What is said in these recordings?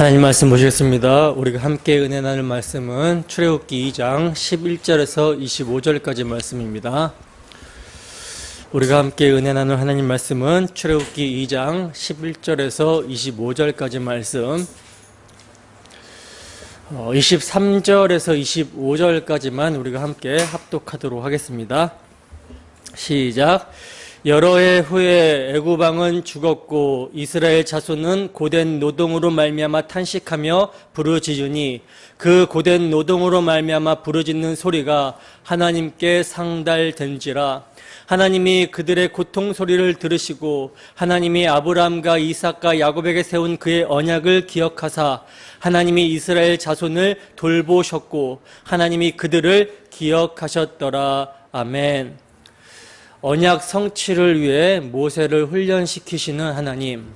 하나님 말씀 보시겠습니다. 우리가 함께 은혜 나눌 말씀은 출애굽기 2장 11절에서 25절까지 말씀입니다. 우리가 함께 은혜 나눌 하나님 말씀은 출애굽기 2장 11절에서 25절까지 말씀, 23절에서 25절까지만 우리가 함께 합독하도록 하겠습니다. 시작. 여러 해 후에 애굽 왕은 죽었고 이스라엘 자손은 고된 노동으로 말미암아 탄식하며 부르짖으니 그 고된 노동으로 말미암아 부르짖는 소리가 하나님께 상달된지라. 하나님이 그들의 고통 소리를 들으시고 하나님이 아브라함과 이삭과 야곱에게 세운 그의 언약을 기억하사 하나님이 이스라엘 자손을 돌보셨고 하나님이 그들을 기억하셨더라. 아멘. 언약 성취를 위해 모세를 훈련시키시는 하나님,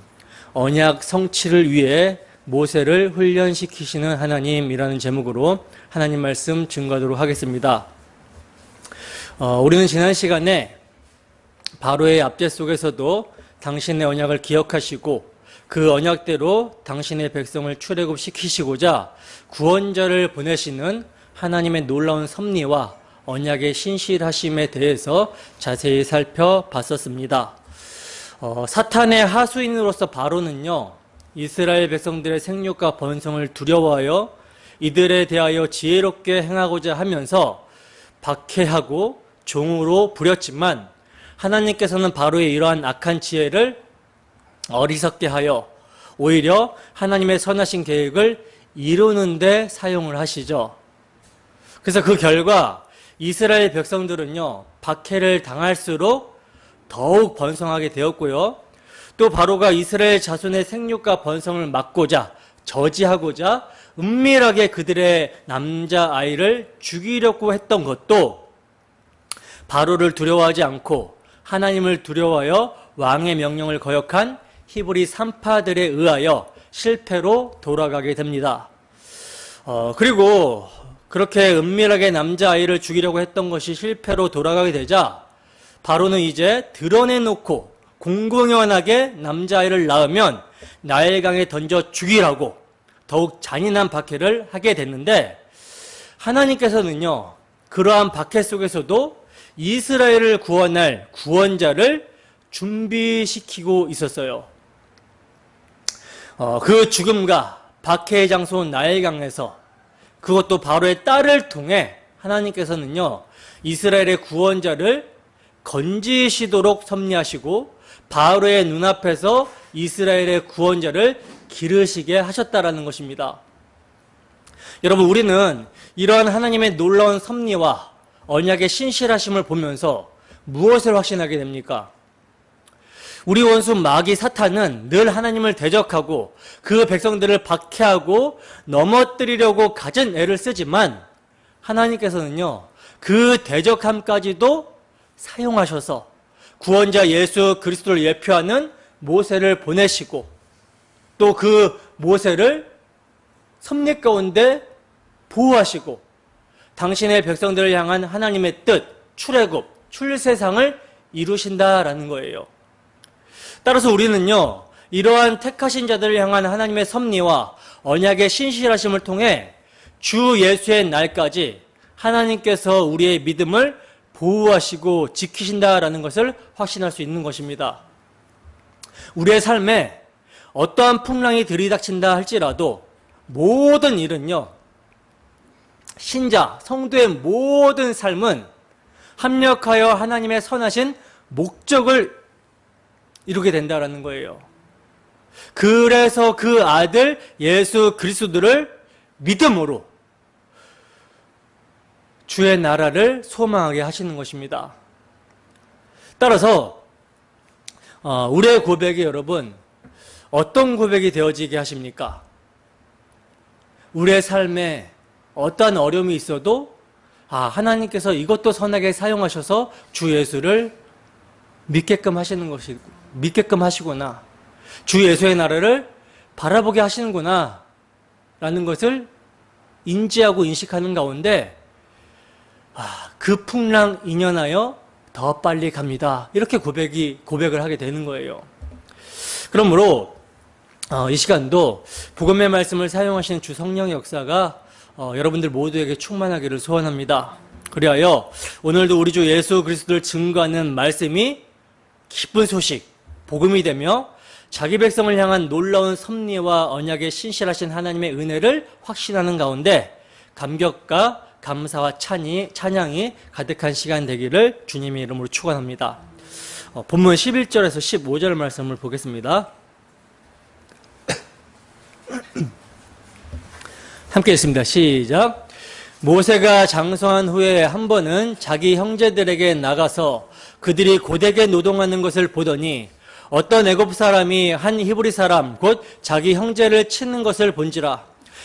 언약 성취를 위해 모세를 훈련시키시는 하나님이라는 제목으로 하나님 말씀 증거하도록 하겠습니다. 우리는 지난 시간에 바로의 압제 속에서도 당신의 언약을 기억하시고 그 언약대로 당신의 백성을 출애굽시키시고자 구원자를 보내시는 하나님의 놀라운 섭리와 언약의 신실하심에 대해서 자세히 살펴봤었습니다. 사탄의 하수인으로서 바로는요, 이스라엘 백성들의 생육과 번성을 두려워하여 이들에 대하여 지혜롭게 행하고자 하면서 박해하고 종으로 부렸지만 하나님께서는 바로의 이러한 악한 지혜를 어리석게 하여 오히려 하나님의 선하신 계획을 이루는 데 사용을 하시죠. 그래서 그 결과 이스라엘 백성들은요, 박해를 당할수록 더욱 번성하게 되었고요. 또 바로가 이스라엘 자손의 생육과 번성을 막고자, 저지하고자 은밀하게 그들의 남자아이를 죽이려고 했던 것도 바로를 두려워하지 않고 하나님을 두려워하여 왕의 명령을 거역한 히브리 산파들에 의하여 실패로 돌아가게 됩니다. 그리고 그렇게 은밀하게 남자아이를 죽이려고 했던 것이 실패로 돌아가게 되자 바로는 이제 드러내놓고 공공연하게 남자아이를 낳으면 나일강에 던져 죽이라고 더욱 잔인한 박해를 하게 됐는데, 하나님께서는요, 그러한 박해 속에서도 이스라엘을 구원할 구원자를 준비시키고 있었어요. 그 죽음과 박해의 장소 나일강에서, 그것도 바로의 딸을 통해 하나님께서는요, 이스라엘의 구원자를 건지시도록 섭리하시고 바로의 눈앞에서 이스라엘의 구원자를 기르시게 하셨다라는 것입니다. 여러분, 우리는 이러한 하나님의 놀라운 섭리와 언약의 신실하심을 보면서 무엇을 확신하게 됩니까? 우리 원수 마귀 사탄은 늘 하나님을 대적하고 그 백성들을 박해하고 넘어뜨리려고 갖은 애를 쓰지만 하나님께서는요, 그 대적함까지도 사용하셔서 구원자 예수 그리스도를 예표하는 모세를 보내시고 또 그 모세를 섭리 가운데 보호하시고 당신의 백성들을 향한 하나님의 뜻, 출애굽, 출세상을 이루신다라는 거예요. 따라서 우리는요, 이러한 택하신 자들을 향한 하나님의 섭리와 언약의 신실하심을 통해 주 예수의 날까지 하나님께서 우리의 믿음을 보호하시고 지키신다라는 것을 확신할 수 있는 것입니다. 우리의 삶에 어떠한 풍랑이 들이닥친다 할지라도 모든 일은요, 신자, 성도의 모든 삶은 합력하여 하나님의 선하신 목적을 이루게 된다라는 거예요. 그래서 그 아들 예수 그리스도를 믿음으로 주의 나라를 소망하게 하시는 것입니다. 따라서 우리의 고백이 여러분 어떤 고백이 되어지게 하십니까? 우리의 삶에 어떠한 어려움이 있어도 하나님께서 이것도 선하게 사용하셔서 주 예수를 믿게끔 하시구나. 주 예수의 나라를 바라보게 하시는구나. 라는 것을 인지하고 인식하는 가운데 그 풍랑 인연하여 더 빨리 갑니다. 이렇게 고백을 하게 되는 거예요. 그러므로 이 시간도 복음의 말씀을 사용하시는 주 성령의 역사가 여러분들 모두에게 충만하기를 소원합니다. 그리하여 오늘도 우리 주 예수 그리스도를 증거하는 말씀이 기쁜 소식, 복음이 되며 자기 백성을 향한 놀라운 섭리와 언약에 신실하신 하나님의 은혜를 확신하는 가운데 감격과 감사와 찬양이 가득한 시간 되기를 주님의 이름으로 축원합니다. 본문 11절에서 15절 말씀을 보겠습니다. 함께 읽습니다. 시작. 모세가 장성한 후에 한 번은 자기 형제들에게 나가서 그들이 고되게 노동하는 것을 보더니 어떤 애굽 사람이 한 히브리 사람 곧 자기 형제를 치는 것을 본지라.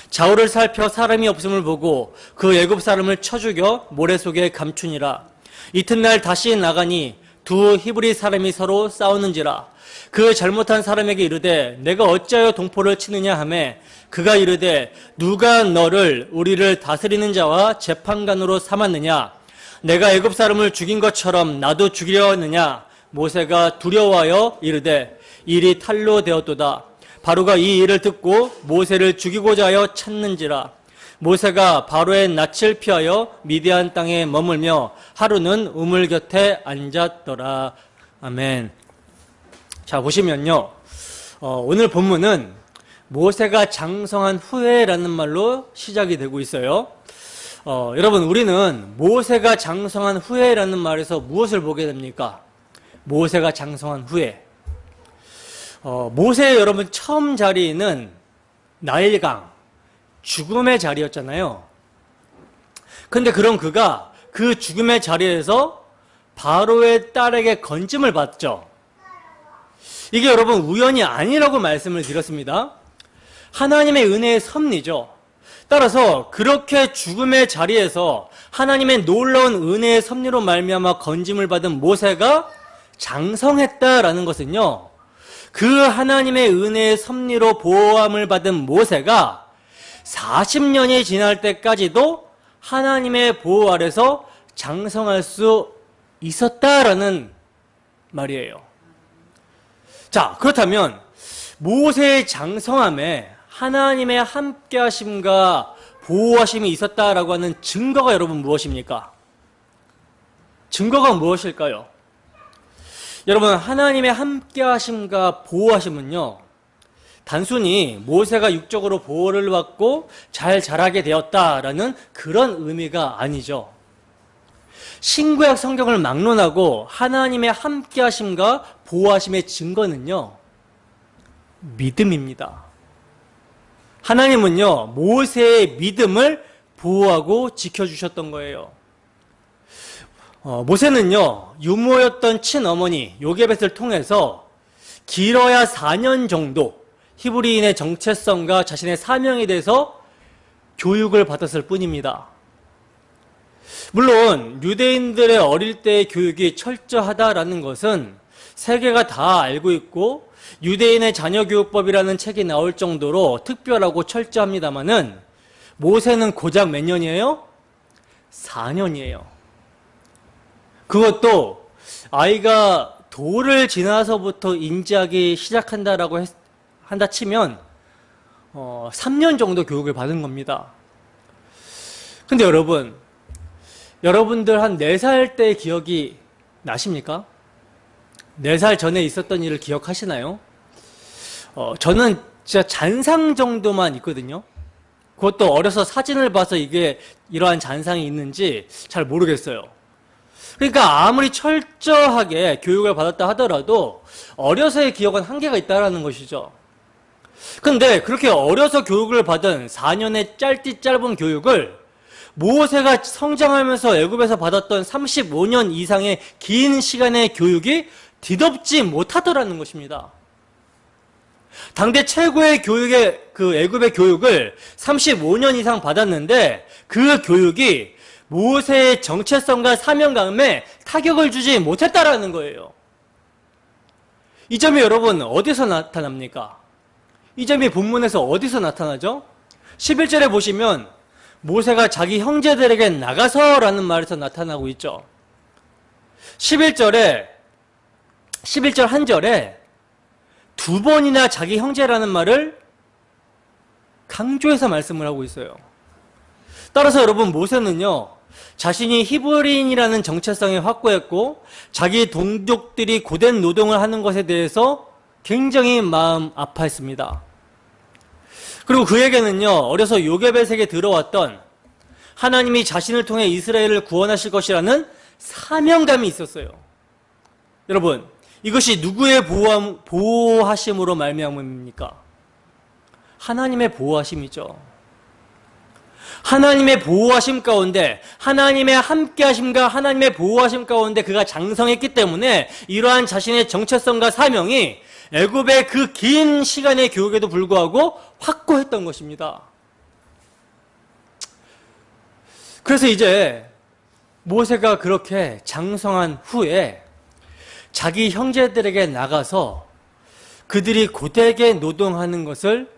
좌우를 살펴 사람이 없음을 보고 그 애굽 사람을 쳐 죽여 모래 속에 감추니라. 이튿날 다시 나가니 두 히브리 사람이 서로 싸우는지라. 그 잘못한 사람에게 이르되 내가 어찌하여 동포를 치느냐 하매 그가 이르되 누가 너를 우리를 다스리는 자와 재판관으로 삼았느냐. 내가 애굽 사람을 죽인 것처럼 나도 죽이려 하느냐. 모세가 두려워하여 이르되 일이 탈로 되었도다. 바로가 이 일을 듣고 모세를 죽이고자 하여 찾는지라. 모세가 바로의 낯을 피하여 미디안 땅에 머물며 하루는 우물 곁에 앉았더라. 아멘. 자, 보시면요. 오늘 본문은 모세가 장성한 후에라는 말로 시작이 되고 있어요. 여러분, 우리는 모세가 장성한 후에라는 말에서 무엇을 보게 됩니까? 모세가 장성한 후에. 모세의 여러분 처음 자리는 나일강, 죽음의 자리였잖아요. 근데 그럼 그가 그 죽음의 자리에서 바로의 딸에게 건짐을 받죠. 이게 여러분 우연이 아니라고 말씀을 드렸습니다. 하나님의 은혜의 섭리죠. 따라서 그렇게 죽음의 자리에서 하나님의 놀라운 은혜의 섭리로 말미암아 건짐을 받은 모세가 장성했다라는 것은요, 그 하나님의 은혜의 섭리로 보호함을 받은 모세가 40년이 지날 때까지도 하나님의 보호 아래서 장성할 수 있었다라는 말이에요. 자, 그렇다면 모세의 장성함에 하나님의 함께하심과 보호하심이 있었다라고 하는 증거가 여러분 무엇입니까? 증거가 무엇일까요? 여러분, 하나님의 함께하심과 보호하심은요, 단순히 모세가 육적으로 보호를 받고 잘 자라게 되었다라는 그런 의미가 아니죠. 신구약 성경을 막론하고 하나님의 함께하심과 보호하심의 증거는요, 믿음입니다. 하나님은요, 모세의 믿음을 보호하고 지켜주셨던 거예요. 모세는요, 유모였던 친어머니 요게벳을 통해서 길어야 4년 정도 히브리인의 정체성과 자신의 사명에 대해서 교육을 받았을 뿐입니다. 물론 유대인들의 어릴 때의 교육이 철저하다라는 것은 세계가 다 알고 있고 유대인의 자녀교육법이라는 책이 나올 정도로 특별하고 철저합니다마는 모세는 고작 몇 년이에요? 4년이에요. 그것도 아이가 돌을 지나서부터 인지하기 시작한다라고 한다 치면 3년 정도 교육을 받은 겁니다. 근데 여러분들 한 4살 때 기억이 나십니까? 4살 전에 있었던 일을 기억하시나요? 저는 진짜 잔상 정도만 있거든요. 그것도 어려서 사진을 봐서 이게 이러한 잔상이 있는지 잘 모르겠어요. 그러니까 아무리 철저하게 교육을 받았다 하더라도 어려서의 기억은 한계가 있다는 것이죠. 근데 그렇게 어려서 교육을 받은 4년의 짧은 교육을 모세가 성장하면서 애굽에서 받았던 35년 이상의 긴 시간의 교육이 뒤덮지 못하더라는 것입니다. 당대 최고의 그 애굽의 교육을 35년 이상 받았는데 그 교육이 모세의 정체성과 사명감에 타격을 주지 못했다라는 거예요. 이 점이 여러분 어디서 나타납니까? 이 점이 본문에서 어디서 나타나죠? 11절에 보시면 모세가 자기 형제들에게 나가서라는 말에서 나타나고 있죠. 11절 한 절에 두 번이나 자기 형제라는 말을 강조해서 말씀을 하고 있어요. 따라서 여러분, 모세는요, 자신이 히브리인이라는 정체성에 확고했고 자기 동족들이 고된 노동을 하는 것에 대해서 굉장히 마음 아파했습니다. 그리고 그에게는요, 어려서 요게벳에게 들어왔던 하나님이 자신을 통해 이스라엘을 구원하실 것이라는 사명감이 있었어요. 여러분, 이것이 누구의 보호하심으로 말미암습니까? 하나님의 보호하심이죠. 하나님의 보호하심 가운데, 하나님의 함께하심과 하나님의 보호하심 가운데 그가 장성했기 때문에 이러한 자신의 정체성과 사명이 애굽의 그 긴 시간의 교육에도 불구하고 확고했던 것입니다. 그래서 이제 모세가 그렇게 장성한 후에 자기 형제들에게 나가서 그들이 고되게 노동하는 것을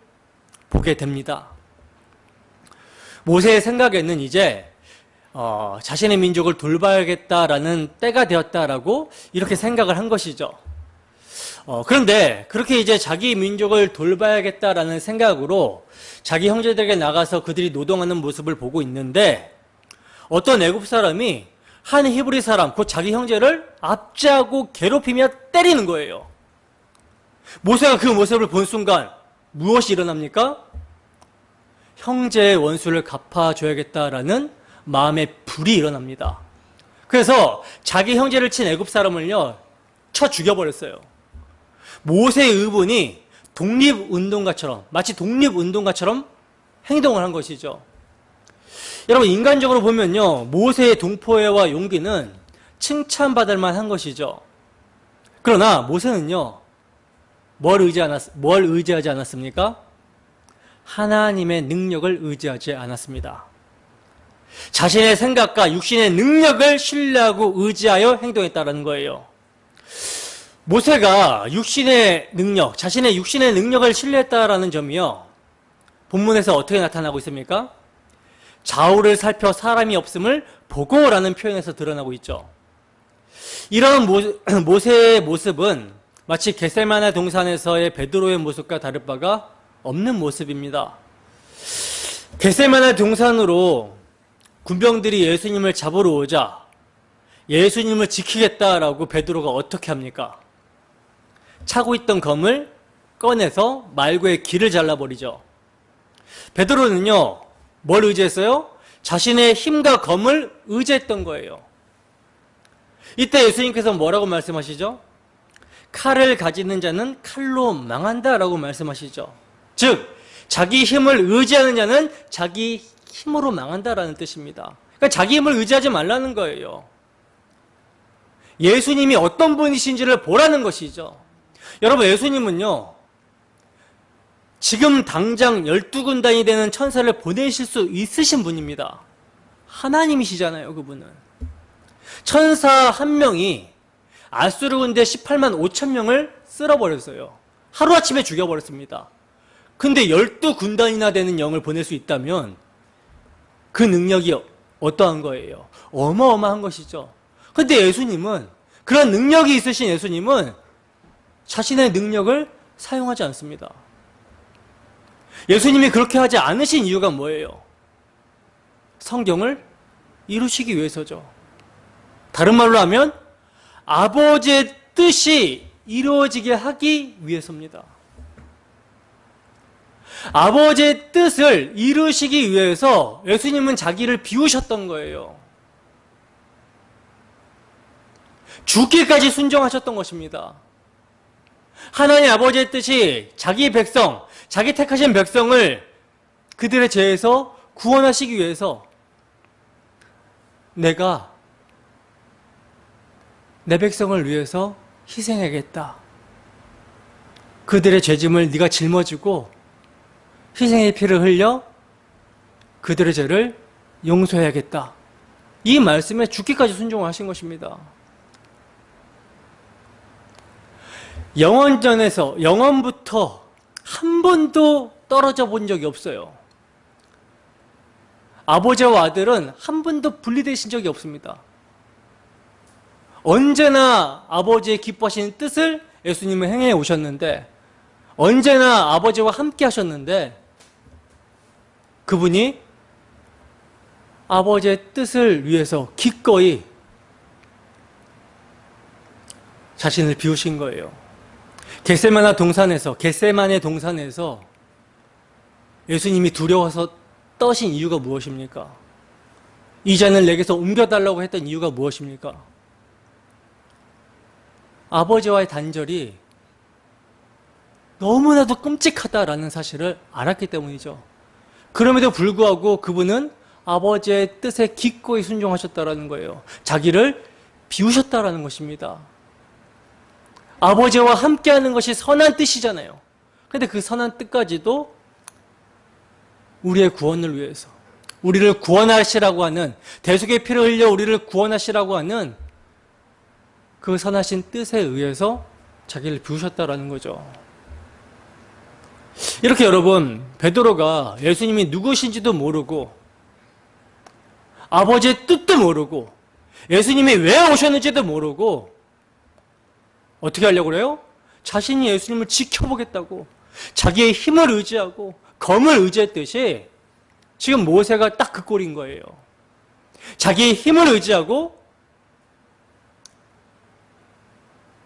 보게 됩니다. 모세의 생각에는 이제 자신의 민족을 돌봐야겠다라는 때가 되었다라고 이렇게 생각을 한 것이죠. 그런데 그렇게 이제 자기 민족을 돌봐야겠다라는 생각으로 자기 형제들에게 나가서 그들이 노동하는 모습을 보고 있는데 어떤 애굽 사람이 한 히브리 사람, 곧 자기 형제를 압제하고 괴롭히며 때리는 거예요. 모세가 그 모습을 본 순간 무엇이 일어납니까? 형제의 원수를 갚아줘야겠다라는 마음의 불이 일어납니다. 그래서 자기 형제를 친 애굽 사람을요, 쳐 죽여버렸어요. 모세의 의분이 독립운동가처럼, 마치 독립운동가처럼 행동을 한 것이죠. 여러분, 인간적으로 보면요, 모세의 동포애와 용기는 칭찬받을 만한 것이죠. 그러나 모세는요, 뭘 의지하지 않았습니까? 하나님의 능력을 의지하지 않았습니다. 자신의 생각과 육신의 능력을 신뢰하고 의지하여 행동했다는 거예요. 모세가 육신의 능력, 자신의 육신의 능력을 신뢰했다라는 점이요, 본문에서 어떻게 나타나고 있습니까? 좌우를 살펴 사람이 없음을 보고라는 표현에서 드러나고 있죠. 이런 모세의 모습은 마치 겟세마네 동산에서의 베드로의 모습과 다를 바가 없는 모습입니다. 겟세마네 동산으로 군병들이 예수님을 잡으러 오자 예수님을 지키겠다라고 베드로가 어떻게 합니까? 차고 있던 검을 꺼내서 말고의 귀를 잘라버리죠. 베드로는요, 뭘 의지했어요? 자신의 힘과 검을 의지했던 거예요. 이때 예수님께서 뭐라고 말씀하시죠? 칼을 가지는 자는 칼로 망한다라고 말씀하시죠. 즉, 자기 힘을 의지하는 자는 자기 힘으로 망한다라는 뜻입니다. 그러니까 자기 힘을 의지하지 말라는 거예요. 예수님이 어떤 분이신지를 보라는 것이죠. 여러분, 예수님은요, 지금 당장 12군단이 되는 천사를 보내실 수 있으신 분입니다. 하나님이시잖아요, 그분은. 천사 한 명이 아수르 군대 18만 5천 명을 쓸어버렸어요. 하루아침에 죽여버렸습니다. 근데 12군단이나 되는 영을 보낼 수 있다면 그 능력이 어떠한 거예요? 어마어마한 것이죠. 근데 예수님은, 그런 능력이 있으신 예수님은 자신의 능력을 사용하지 않습니다. 예수님이 그렇게 하지 않으신 이유가 뭐예요? 성경을 이루시기 위해서죠. 다른 말로 하면 아버지의 뜻이 이루어지게 하기 위해서입니다. 아버지의 뜻을 이루시기 위해서 예수님은 자기를 비우셨던 거예요. 죽기까지 순종하셨던 것입니다. 하나님 아버지의 뜻이 자기 백성, 자기 택하신 백성을 그들의 죄에서 구원하시기 위해서 내가 내 백성을 위해서 희생하겠다. 그들의 죄짐을 네가 짊어지고 희생의 피를 흘려 그들의 죄를 용서해야겠다. 이 말씀에 죽기까지 순종하신 것입니다. 영원전에서, 영원부터 한 번도 떨어져 본 적이 없어요. 아버지와 아들은 한 번도 분리되신 적이 없습니다. 언제나 아버지의 기뻐하시는 뜻을 예수님은 행해 오셨는데 언제나 아버지와 함께 하셨는데 그분이 아버지의 뜻을 위해서 기꺼이 자신을 비우신 거예요. 겟세마네 동산에서 예수님이 두려워서 떠신 이유가 무엇입니까? 이 잔을 내게서 옮겨달라고 했던 이유가 무엇입니까? 아버지와의 단절이 너무나도 끔찍하다라는 사실을 알았기 때문이죠. 그럼에도 불구하고 그분은 아버지의 뜻에 기꺼이 순종하셨다라는 거예요. 자기를 비우셨다라는 것입니다. 아버지와 함께하는 것이 선한 뜻이잖아요. 그런데 그 선한 뜻까지도 우리의 구원을 위해서, 우리를 구원하시라고 하는, 대속의 피를 흘려 우리를 구원하시라고 하는 그 선하신 뜻에 의해서 자기를 비우셨다라는 거죠. 이렇게 여러분, 베드로가 예수님이 누구신지도 모르고 아버지의 뜻도 모르고 예수님이 왜 오셨는지도 모르고 어떻게 하려고 그래요? 자신이 예수님을 지켜보겠다고 자기의 힘을 의지하고 검을 의지했듯이 지금 모세가 딱 그 꼴인 거예요. 자기의 힘을 의지하고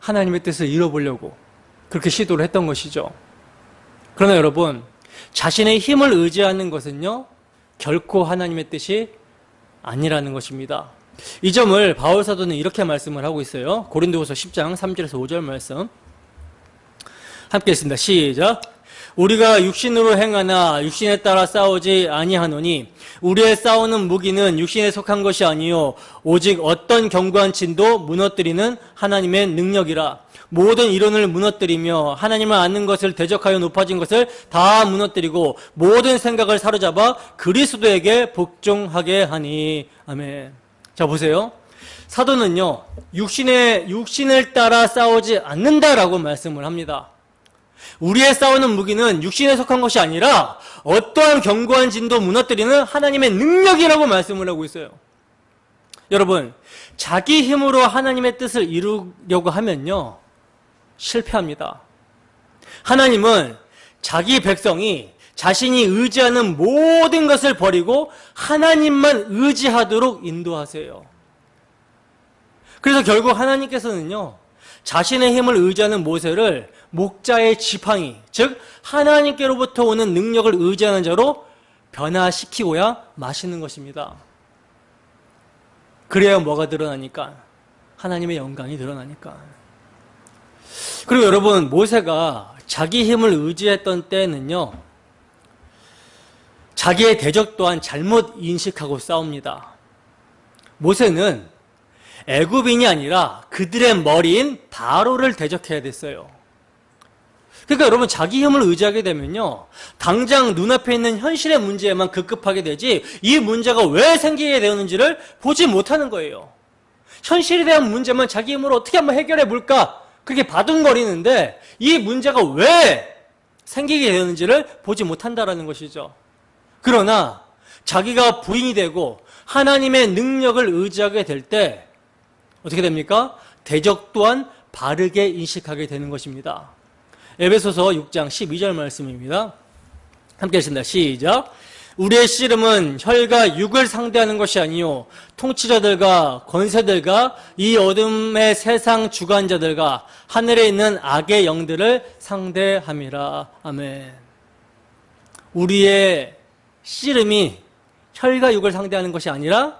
하나님의 뜻을 이뤄보려고 그렇게 시도를 했던 것이죠. 그러나 여러분, 자신의 힘을 의지하는 것은요, 결코 하나님의 뜻이 아니라는 것입니다. 이 점을 바울 사도는 이렇게 말씀을 하고 있어요. 고린도후서 10장 3절에서 5절 말씀 함께 읽습니다. 시작. 우리가 육신으로 행하나 육신에 따라 싸우지 아니하노니 우리의 싸우는 무기는 육신에 속한 것이 아니요 오직 어떤 견고한 진도 무너뜨리는 하나님의 능력이라. 모든 이론을 무너뜨리며 하나님을 아는 것을 대적하여 높아진 것을 다 무너뜨리고 모든 생각을 사로잡아 그리스도에게 복종하게 하니. 아멘. 자, 보세요. 사도는요, 육신을 따라 싸우지 않는다라고 말씀을 합니다. 우리의 싸우는 무기는 육신에 속한 것이 아니라 어떠한 견고한 진도 무너뜨리는 하나님의 능력이라고 말씀을 하고 있어요. 여러분, 자기 힘으로 하나님의 뜻을 이루려고 하면요, 실패합니다. 하나님은 자기 백성이 자신이 의지하는 모든 것을 버리고 하나님만 의지하도록 인도하세요. 그래서 결국 하나님께서는요, 자신의 힘을 의지하는 모세를 목자의 지팡이, 즉 하나님께로부터 오는 능력을 의지하는 자로 변화시키고야 마시는 것입니다. 그래야 뭐가 드러나니까? 하나님의 영광이 드러나니까. 그리고 여러분, 모세가 자기 힘을 의지했던 때에는요, 자기의 대적 또한 잘못 인식하고 싸웁니다. 모세는 애굽인이 아니라 그들의 머리인 바로를 대적해야 됐어요. 그러니까 여러분, 자기 힘을 의지하게 되면요, 당장 눈앞에 있는 현실의 문제에만 급급하게 되지 이 문제가 왜 생기게 되었는지를 보지 못하는 거예요. 현실에 대한 문제만 자기 힘으로 어떻게 한번 해결해 볼까, 그렇게 바둥거리는데 이 문제가 왜 생기게 되었는지를 보지 못한다라는 것이죠. 그러나 자기가 부인이 되고 하나님의 능력을 의지하게 될 때 어떻게 됩니까? 대적 또한 바르게 인식하게 되는 것입니다. 에베소서 6장 12절 말씀입니다. 함께 하신다. 시작. 우리의 씨름은 혈과 육을 상대하는 것이 아니요 통치자들과 권세들과 이 어둠의 세상 주관자들과 하늘에 있는 악의 영들을 상대함이라. 아멘. 우리의 씨름이 혈과 육을 상대하는 것이 아니라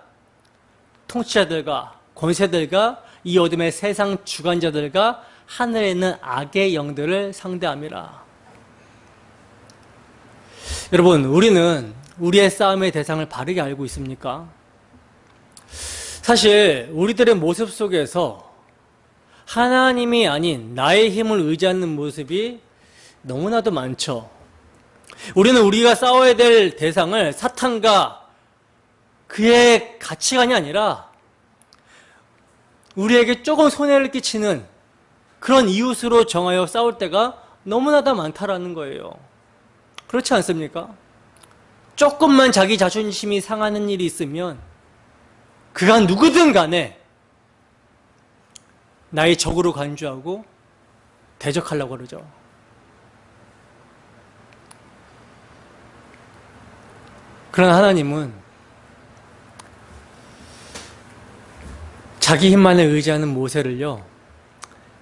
통치자들과 권세들과 이 어둠의 세상 주관자들과 하늘에 있는 악의 영들을 상대함이라. 여러분, 우리는 우리의 싸움의 대상을 바르게 알고 있습니까? 사실 우리들의 모습 속에서 하나님이 아닌 나의 힘을 의지하는 모습이 너무나도 많죠. 우리는 우리가 싸워야 될 대상을 사탄과 그의 가치관이 아니라 우리에게 조금 손해를 끼치는 그런 이웃으로 정하여 싸울 때가 너무나도 많다라는 거예요. 그렇지 않습니까? 조금만 자기 자존심이 상하는 일이 있으면 그가 누구든 간에 나의 적으로 간주하고 대적하려고 그러죠. 그러나 하나님은 자기 힘만을 의지하는 모세를요,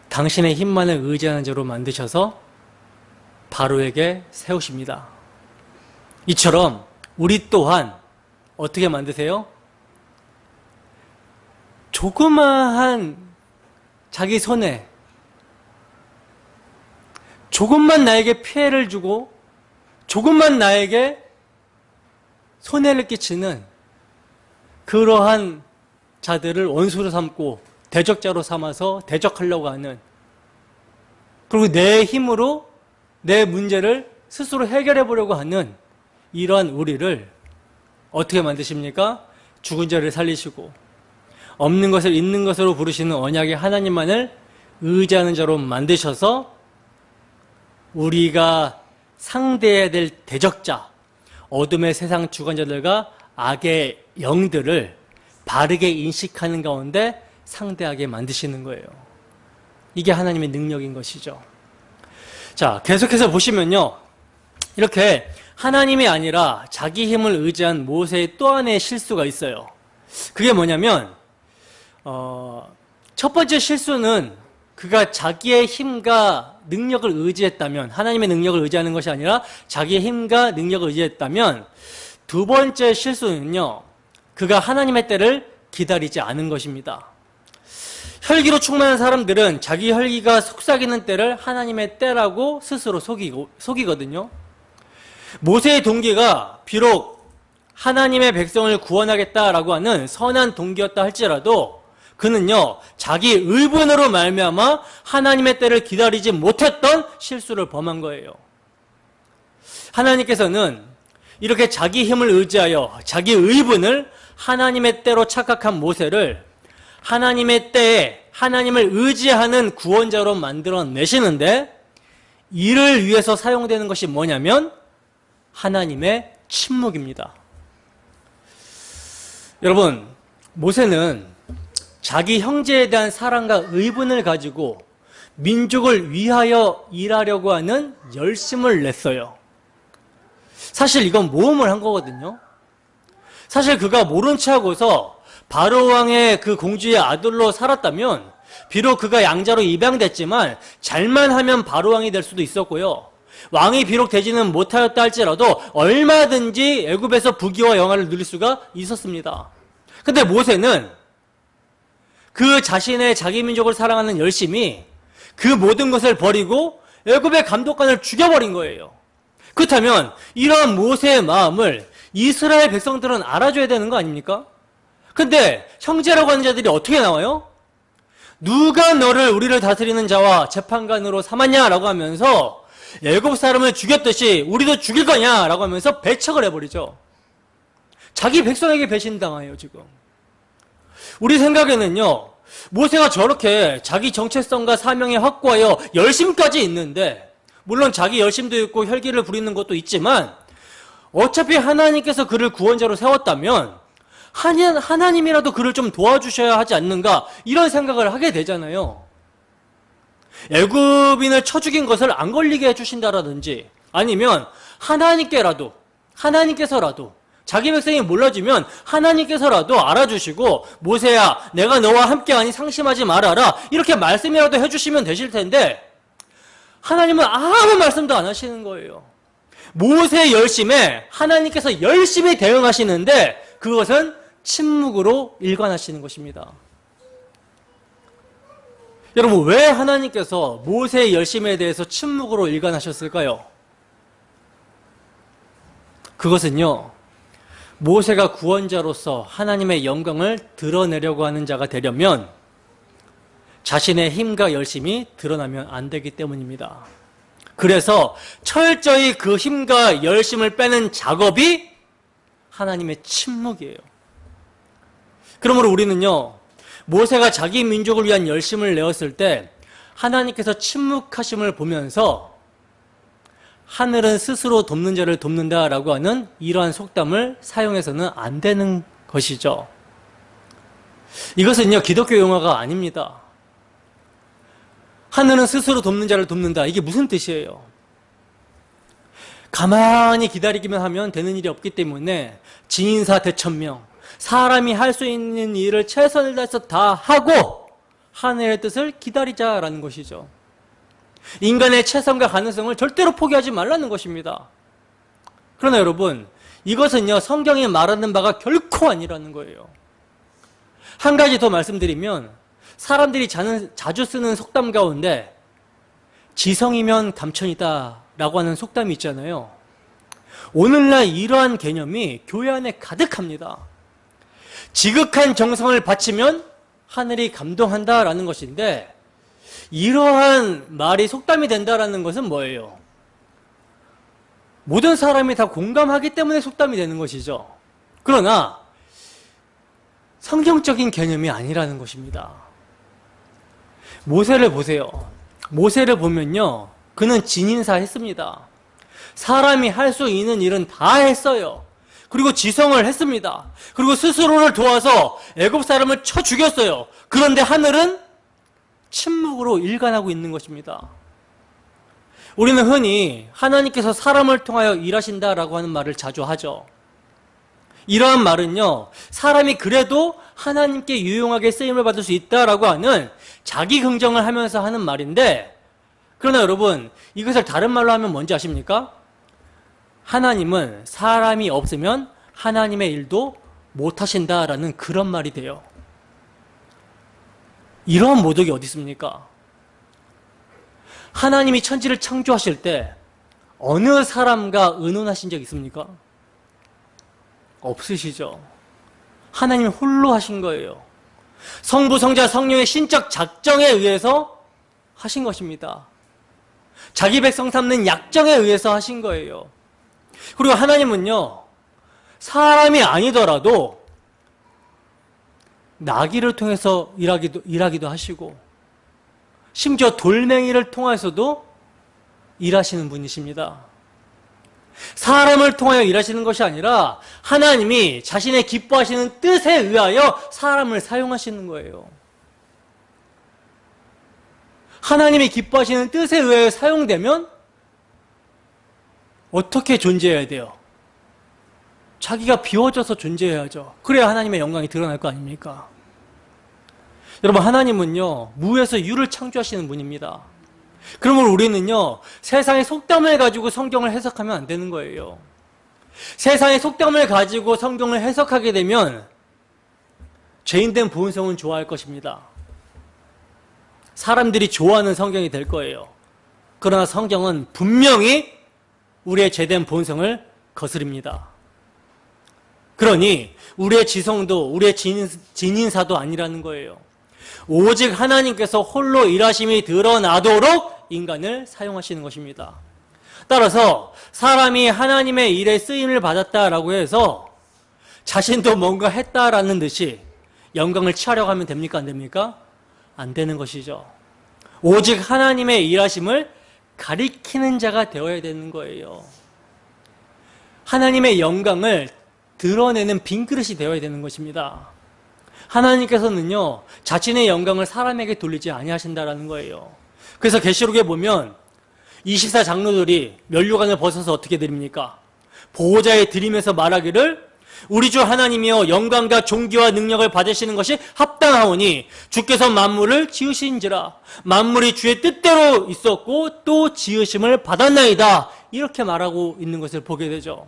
당신의 힘만을 의지하는 자로 만드셔서 바로에게 세우십니다. 이처럼 우리 또한 어떻게 만드세요? 조그마한 자기 손에 조금만 나에게 피해를 주고 조금만 나에게 손해를 끼치는 그러한 자들을 원수로 삼고 대적자로 삼아서 대적하려고 하는, 그리고 내 힘으로 내 문제를 스스로 해결해 보려고 하는 이러한 우리를 어떻게 만드십니까? 죽은 자를 살리시고 없는 것을 있는 것으로 부르시는 언약의 하나님만을 의지하는 자로 만드셔서 우리가 상대해야 될 대적자, 어둠의 세상 주관자들과 악의 영들을 바르게 인식하는 가운데 상대하게 만드시는 거예요. 이게 하나님의 능력인 것이죠. 자, 계속해서 보시면요, 이렇게 하나님이 아니라 자기 힘을 의지한 모세의 또 하나의 실수가 있어요. 그게 뭐냐면 첫 번째 실수는 그가 자기의 힘과 능력을 의지했다면, 하나님의 능력을 의지하는 것이 아니라 자기의 힘과 능력을 의지했다면, 두 번째 실수는요, 그가 하나님의 때를 기다리지 않은 것입니다. 혈기로 충만한 사람들은 자기 혈기가 속삭이는 때를 하나님의 때라고 스스로 속이거든요. 모세의 동기가 비록 하나님의 백성을 구원하겠다라고 하는 선한 동기였다 할지라도 그는요, 자기 의분으로 말미암아 하나님의 때를 기다리지 못했던 실수를 범한 거예요. 하나님께서는 이렇게 자기 힘을 의지하여 자기 의분을 하나님의 때로 착각한 모세를 하나님의 때에 하나님을 의지하는 구원자로 만들어내시는데, 이를 위해서 사용되는 것이 뭐냐면 하나님의 침묵입니다. 여러분, 모세는 자기 형제에 대한 사랑과 의분을 가지고 민족을 위하여 일하려고 하는 열심을 냈어요. 사실 이건 모험을 한 거거든요. 사실 그가 모른 채 하고서 바로 왕의 그 공주의 아들로 살았다면, 비록 그가 양자로 입양됐지만 잘만 하면 바로 왕이 될 수도 있었고요, 왕이 비록 되지는 못하였다 할지라도 얼마든지 애굽에서 부귀와 영화를 누릴 수가 있었습니다. 근데 모세는 그 자신의 자기 민족을 사랑하는 열심이 그 모든 것을 버리고 애굽의 감독관을 죽여버린 거예요. 그렇다면 이러한 모세의 마음을 이스라엘 백성들은 알아줘야 되는 거 아닙니까? 근데 형제라고 하는 자들이 어떻게 나와요? 누가 너를 우리를 다스리는 자와 재판관으로 삼았냐라고 하면서 애굽 사람을 죽였듯이 우리도 죽일 거냐라고 하면서 배척을 해버리죠. 자기 백성에게 배신당해요, 지금. 우리 생각에는요, 모세가 저렇게 자기 정체성과 사명에 확고하여 열심까지 있는데, 물론 자기 열심도 있고 혈기를 부리는 것도 있지만, 어차피 하나님께서 그를 구원자로 세웠다면 하나님이라도 그를 좀 도와주셔야 하지 않는가, 이런 생각을 하게 되잖아요. 애굽인을 쳐 죽인 것을 안 걸리게 해주신다라든지, 아니면 하나님께서라도 자기 백성이 몰라주면 하나님께서라도 알아주시고, 모세야 내가 너와 함께하니 상심하지 말아라, 이렇게 말씀이라도 해주시면 되실 텐데 하나님은 아무 말씀도 안 하시는 거예요. 모세의 열심에 하나님께서 열심히 대응하시는데 그것은 침묵으로 일관하시는 것입니다. 여러분, 왜 하나님께서 모세의 열심에 대해서 침묵으로 일관하셨을까요? 그것은요, 모세가 구원자로서 하나님의 영광을 드러내려고 하는 자가 되려면 자신의 힘과 열심이 드러나면 안 되기 때문입니다. 그래서 철저히 그 힘과 열심을 빼는 작업이 하나님의 침묵이에요. 그러므로 우리는요, 모세가 자기 민족을 위한 열심을 내었을 때 하나님께서 침묵하심을 보면서 하늘은 스스로 돕는 자를 돕는다라고 하는 이러한 속담을 사용해서는 안 되는 것이죠. 이것은요, 기독교 용어가 아닙니다. 하늘은 스스로 돕는 자를 돕는다, 이게 무슨 뜻이에요? 가만히 기다리기만 하면 되는 일이 없기 때문에 진인사 대천명, 사람이 할 수 있는 일을 최선을 다해서 다 하고 하늘의 뜻을 기다리자라는 것이죠. 인간의 최선과 가능성을 절대로 포기하지 말라는 것입니다. 그러나 여러분, 이것은요, 성경이 말하는 바가 결코 아니라는 거예요. 한 가지 더 말씀드리면, 사람들이 자주 쓰는 속담 가운데 지성이면 감천이다 라고 하는 속담이 있잖아요. 오늘날 이러한 개념이 교회 안에 가득합니다. 지극한 정성을 바치면 하늘이 감동한다라는 것인데, 이러한 말이 속담이 된다라는 것은 뭐예요? 모든 사람이 다 공감하기 때문에 속담이 되는 것이죠. 그러나 성경적인 개념이 아니라는 것입니다. 모세를 보세요. 모세를 보면요, 그는 진인사 했습니다. 사람이 할 수 있는 일은 다 했어요. 그리고 지성을 했습니다. 그리고 스스로를 도와서 애굽 사람을 쳐 죽였어요. 그런데 하늘은 침묵으로 일관하고 있는 것입니다. 우리는 흔히 하나님께서 사람을 통하여 일하신다라고 하는 말을 자주 하죠. 이러한 말은요, 사람이 그래도 하나님께 유용하게 쓰임을 받을 수 있다라고 하는 자기 긍정을 하면서 하는 말인데, 그러나 여러분, 이것을 다른 말로 하면 뭔지 아십니까? 하나님은 사람이 없으면 하나님의 일도 못하신다라는 그런 말이 돼요. 이런 모독이 어디 있습니까? 하나님이 천지를 창조하실 때 어느 사람과 의논하신 적 있습니까? 없으시죠. 하나님 홀로 하신 거예요. 성부, 성자, 성령의 신적 작정에 의해서 하신 것입니다. 자기 백성 삼는 약정에 의해서 하신 거예요. 그리고 하나님은요, 사람이 아니더라도 나귀를 통해서 일하기도 하시고, 심지어 돌멩이를 통해서도 일하시는 분이십니다. 사람을 통하여 일하시는 것이 아니라 하나님이 자신의 기뻐하시는 뜻에 의하여 사람을 사용하시는 거예요. 하나님이 기뻐하시는 뜻에 의하여 사용되면 어떻게 존재해야 돼요? 자기가 비워져서 존재해야죠. 그래야 하나님의 영광이 드러날 거 아닙니까? 여러분, 하나님은요, 무에서 유를 창조하시는 분입니다. 그러면 우리는요, 세상의 속담을 가지고 성경을 해석하면 안 되는 거예요. 세상의 속담을 가지고 성경을 해석하게 되면 죄인된 본성은 좋아할 것입니다. 사람들이 좋아하는 성경이 될 거예요. 그러나 성경은 분명히 우리의 죄된 본성을 거스립니다. 그러니 우리의 지성도 우리의 진인사도 아니라는 거예요. 오직 하나님께서 홀로 일하심이 드러나도록 인간을 사용하시는 것입니다. 따라서 사람이 하나님의 일에 쓰임을 받았다라고 해서 자신도 뭔가 했다라는 듯이 영광을 취하려고 하면 됩니까? 안 됩니까? 안 되는 것이죠. 오직 하나님의 일하심을 가리키는 자가 되어야 되는 거예요. 하나님의 영광을 드러내는 빈그릇이 되어야 되는 것입니다. 하나님께서는요, 자신의 영광을 사람에게 돌리지 아니하신다라는 거예요. 그래서 계시록에 보면 24장로들이 면류관을 벗어서 어떻게 드립니까? 보호자에 드리면서 말하기를 우리 주 하나님이여 영광과 존귀와 능력을 받으시는 것이 합당하오니 주께서 만물을 지으신지라 만물이 주의 뜻대로 있었고 또 지으심을 받았나이다. 이렇게 말하고 있는 것을 보게 되죠.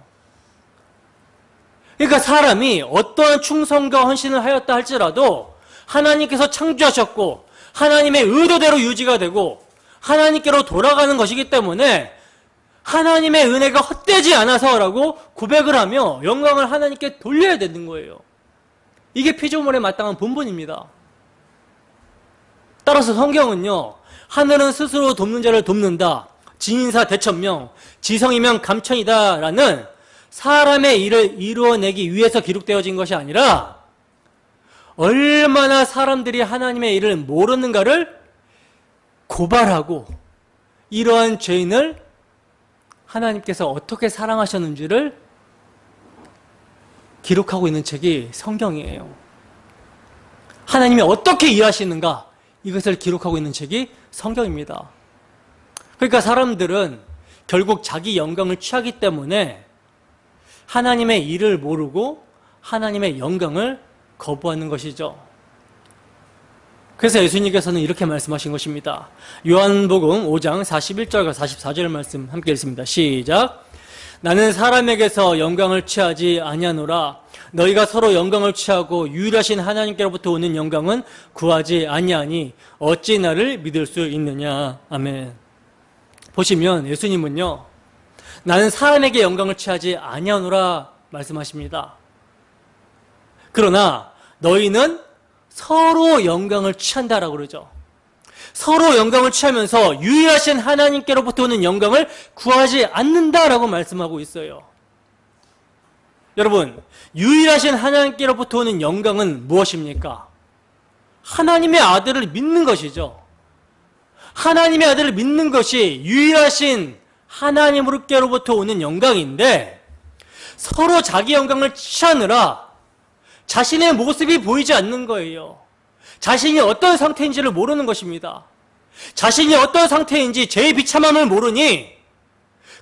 그러니까 사람이 어떠한 충성과 헌신을 하였다 할지라도 하나님께서 창조하셨고 하나님의 의도대로 유지가 되고 하나님께로 돌아가는 것이기 때문에 하나님의 은혜가 헛되지 않아서라고 고백을 하며 영광을 하나님께 돌려야 되는 거예요. 이게 피조물에 마땅한 본분입니다. 따라서 성경은요, 하늘은 스스로 돕는 자를 돕는다, 진인사 대천명, 지성이면 감천이다 라는 사람의 일을 이루어내기 위해서 기록되어진 것이 아니라 얼마나 사람들이 하나님의 일을 모르는가를 고발하고 이러한 죄인을 하나님께서 어떻게 사랑하셨는지를 기록하고 있는 책이 성경이에요. 하나님이 어떻게 일하시는가, 이것을 기록하고 있는 책이 성경입니다. 그러니까 사람들은 결국 자기 영광을 취하기 때문에 하나님의 일을 모르고 하나님의 영광을 거부하는 것이죠. 그래서 예수님께서는 이렇게 말씀하신 것입니다. 요한복음 5장 41절과 44절 말씀 함께 읽습니다. 시작. 나는 사람에게서 영광을 취하지 아니하노라. 너희가 서로 영광을 취하고 유일하신 하나님께로부터 오는 영광은 구하지 아니하니 어찌 나를 믿을 수 있느냐. 아멘. 보시면 예수님은요, 나는 사람에게 영광을 취하지 아니하노라 말씀하십니다. 그러나 너희는 서로 영광을 취한다라고 그러죠. 서로 영광을 취하면서 유일하신 하나님께로부터 오는 영광을 구하지 않는다라고 말씀하고 있어요. 여러분, 유일하신 하나님께로부터 오는 영광은 무엇입니까? 하나님의 아들을 믿는 것이죠. 하나님의 아들을 믿는 것이 유일하신 하나님으로부터 오는 영광인데, 서로 자기 영광을 취하느라 자신의 모습이 보이지 않는 거예요. 자신이 어떤 상태인지를 모르는 것입니다. 자신이 어떤 상태인지 죄의 비참함을 모르니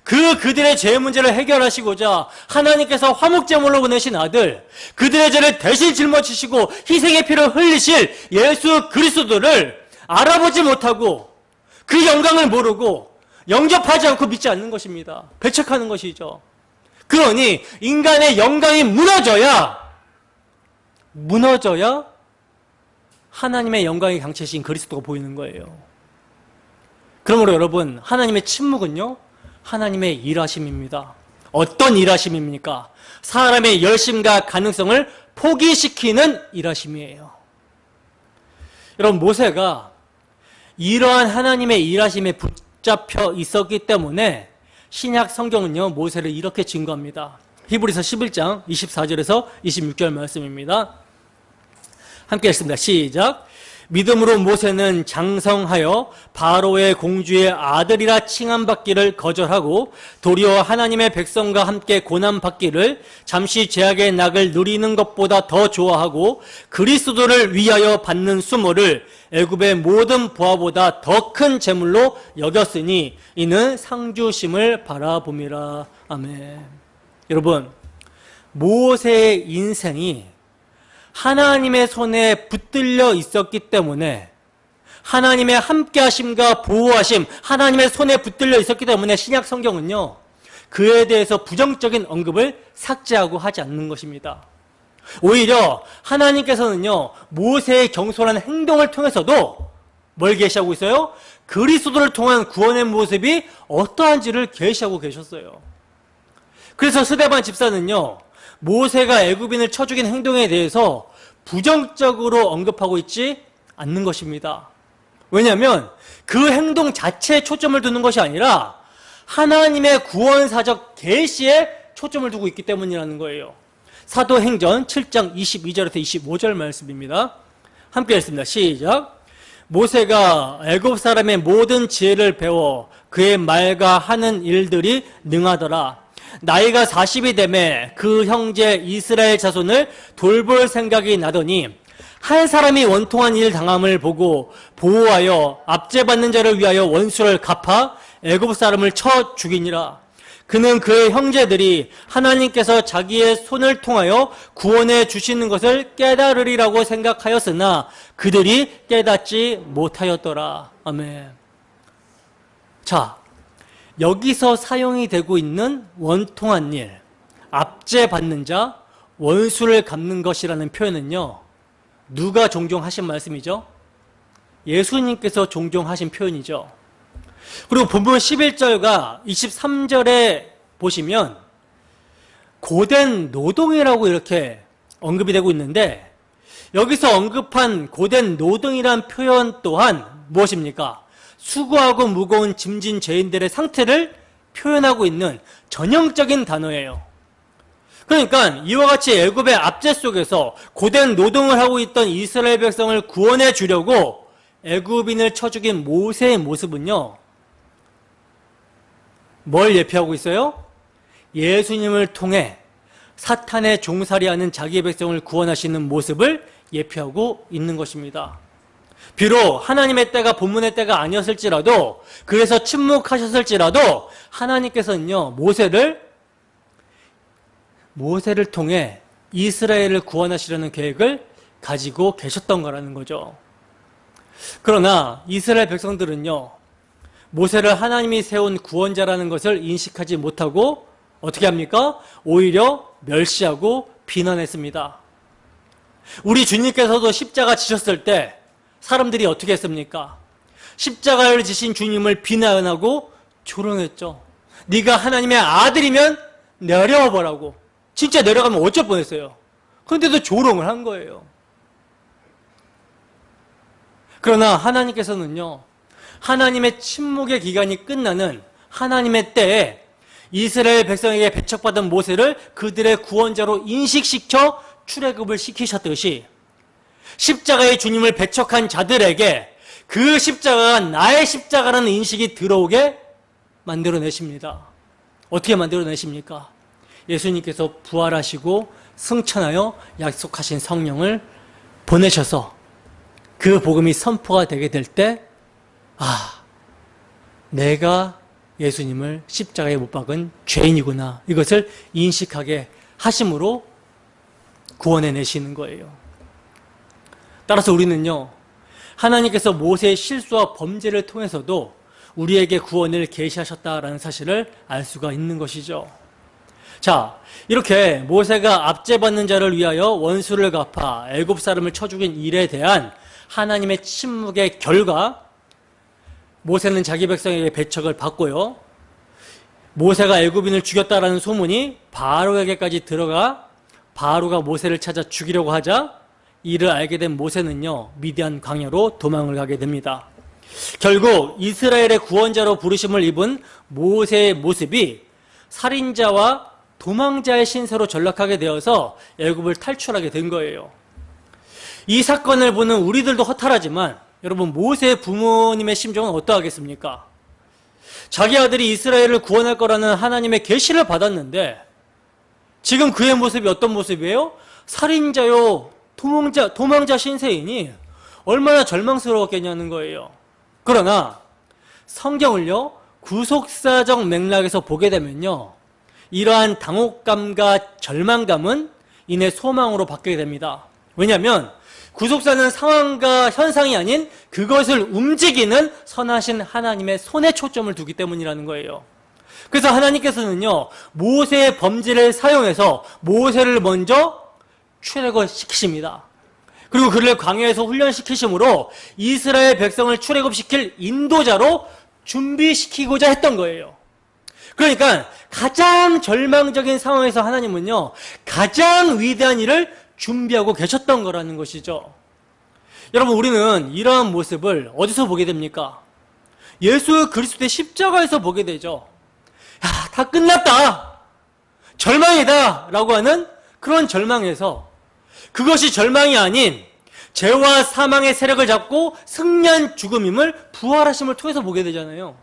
그들의 죄 문제를 해결하시고자 하나님께서 화목제물로 보내신 아들, 그들의 죄를 대신 짊어지시고 희생의 피를 흘리실 예수 그리스도를 알아보지 못하고 그 영광을 모르고 영접하지 않고 믿지 않는 것입니다. 배척하는 것이죠. 그러니 인간의 영광이 무너져야 하나님의 영광이 강체신 그리스도가 보이는 거예요. 그러므로 여러분, 하나님의 침묵은요, 하나님의 일하심입니다. 어떤 일하심입니까? 사람의 열심과 가능성을 포기시키는 일하심이에요. 여러분, 모세가 이러한 하나님의 일하심에 붙잡혀 있었기 때문에 신약 성경은요, 모세를 이렇게 증거합니다. 히브리서 11장 24절에서 26절 말씀입니다. 함께 읽습니다. 시작. 믿음으로 모세는 장성하여 바로의 공주의 아들이라 칭함받기를 거절하고 도리어 하나님의 백성과 함께 고난받기를 잠시 죄악의 낙을 누리는 것보다 더 좋아하고 그리스도를 위하여 받는 수모를 애굽의 모든 부하보다 더 큰 재물로 여겼으니 이는 상주심을 바라봄이라. 아멘. 여러분, 모세의 인생이 하나님의 손에 붙들려 있었기 때문에, 하나님의 함께하심과 보호하심, 하나님의 손에 붙들려 있었기 때문에 신약 성경은요, 그에 대해서 부정적인 언급을 삭제하고 하지 않는 것입니다. 오히려 하나님께서는요, 모세의 경솔한 행동을 통해서도 뭘 계시하고 있어요? 그리스도를 통한 구원의 모습이 어떠한지를 계시하고 계셨어요. 그래서 스데반 집사는요, 모세가 애굽인을 쳐 죽인 행동에 대해서 부정적으로 언급하고 있지 않는 것입니다. 왜냐하면 그 행동 자체에 초점을 두는 것이 아니라 하나님의 구원사적 계시에 초점을 두고 있기 때문이라는 거예요. 사도행전 7장 22절에서 25절 말씀입니다. 함께 읽습니다. 시작. 모세가 애굽 사람의 모든 지혜를 배워 그의 말과 하는 일들이 능하더라. 나이가 40이 되매 그 형제 이스라엘 자손을 돌볼 생각이 나더니 한 사람이 원통한 일 당함을 보고 보호하여 압제받는 자를 위하여 원수를 갚아 애굽 사람을 쳐 죽이니라. 그는 그의 형제들이 하나님께서 자기의 손을 통하여 구원해 주시는 것을 깨달으리라고 생각하였으나 그들이 깨닫지 못하였더라. 아멘. 자, 여기서 사용이 되고 있는 원통한 일, 압제받는 자, 원수를 갚는 것이라는 표현은요, 누가 종종 하신 말씀이죠? 예수님께서 종종 하신 표현이죠. 그리고 본문 11절과 23절에 보시면 고된 노동이라고 이렇게 언급이 되고 있는데, 여기서 언급한 고된 노동이란 표현 또한 무엇입니까? 수고하고 무거운 짐진 죄인들의 상태를 표현하고 있는 전형적인 단어예요. 그러니까 이와 같이 애굽의 압제 속에서 고된 노동을 하고 있던 이스라엘 백성을 구원해 주려고 애굽인을 쳐 죽인 모세의 모습은요, 뭘 예표하고 있어요? 예수님을 통해 사탄의 종살이하는 자기의 백성을 구원하시는 모습을 예표하고 있는 것입니다. 비록 하나님의 때가 본문의 때가 아니었을지라도, 그래서 침묵하셨을지라도 하나님께서는요, 모세를 통해 이스라엘을 구원하시려는 계획을 가지고 계셨던 거라는 거죠. 그러나 이스라엘 백성들은요, 모세를 하나님이 세운 구원자라는 것을 인식하지 못하고 어떻게 합니까? 오히려 멸시하고 비난했습니다. 우리 주님께서도 십자가 지셨을 때 사람들이 어떻게 했습니까? 십자가를 지신 주님을 비난하고 조롱했죠. 네가 하나님의 아들이면 내려와 보라고. 진짜 내려가면 어쩔 뻔했어요. 그런데도 조롱을 한 거예요. 그러나 하나님께서는요, 하나님의 침묵의 기간이 끝나는 하나님의 때에 이스라엘 백성에게 배척받은 모세를 그들의 구원자로 인식시켜 출애굽을 시키셨듯이 십자가의 주님을 배척한 자들에게 그 십자가가 나의 십자가라는 인식이 들어오게 만들어내십니다. 어떻게 만들어내십니까? 예수님께서 부활하시고 승천하여 약속하신 성령을 보내셔서 그 복음이 선포가 되게 될 때, 내가 예수님을 십자가에 못 박은 죄인이구나, 이것을 인식하게 하심으로 구원해 내시는 거예요. 따라서 우리는요, 하나님께서 모세의 실수와 범죄를 통해서도 우리에게 구원을 계시하셨다라는 사실을 알 수가 있는 것이죠. 자, 이렇게 모세가 압제받는 자를 위하여 원수를 갚아 애굽 사람을 쳐 죽인 일에 대한 하나님의 침묵의 결과, 모세는 자기 백성에게 배척을 받고요, 모세가 애굽인을 죽였다라는 소문이 바로에게까지 들어가 바로가 모세를 찾아 죽이려고 하자 이를 알게 된 모세는요, 미디안 광야로 도망을 가게 됩니다. 결국 이스라엘의 구원자로 부르심을 입은 모세의 모습이 살인자와 도망자의 신세로 전락하게 되어서 애굽을 탈출하게 된 거예요. 이 사건을 보는 우리들도 허탈하지만 여러분, 모세의 부모님의 심정은 어떠하겠습니까? 자기 아들이 이스라엘을 구원할 거라는 하나님의 계시를 받았는데 지금 그의 모습이 어떤 모습이에요? 살인자요, 도망자 신세이니 얼마나 절망스러웠겠냐는 거예요. 그러나 성경을요, 구속사적 맥락에서 보게 되면요, 이러한 당혹감과 절망감은 이내 소망으로 바뀌게 됩니다. 왜냐하면 구속사는 상황과 현상이 아닌 그것을 움직이는 선하신 하나님의 손에 초점을 두기 때문이라는 거예요. 그래서 하나님께서는요, 모세의 범죄를 사용해서 모세를 먼저 출애굽시키십니다. 그리고 그를 광야에서 훈련시키심으로 이스라엘 백성을 출애굽시킬 인도자로 준비시키고자 했던 거예요. 그러니까 가장 절망적인 상황에서 하나님은요, 가장 위대한 일을 준비하고 계셨던 거라는 것이죠. 여러분, 우리는 이러한 모습을 어디서 보게 됩니까? 예수 그리스도의 십자가에서 보게 되죠. 야, 다 끝났다, 절망이다 라고 하는 그런 절망에서, 그것이 절망이 아닌 죄와 사망의 세력을 잡고 승리한 죽음임을 부활하심을 통해서 보게 되잖아요.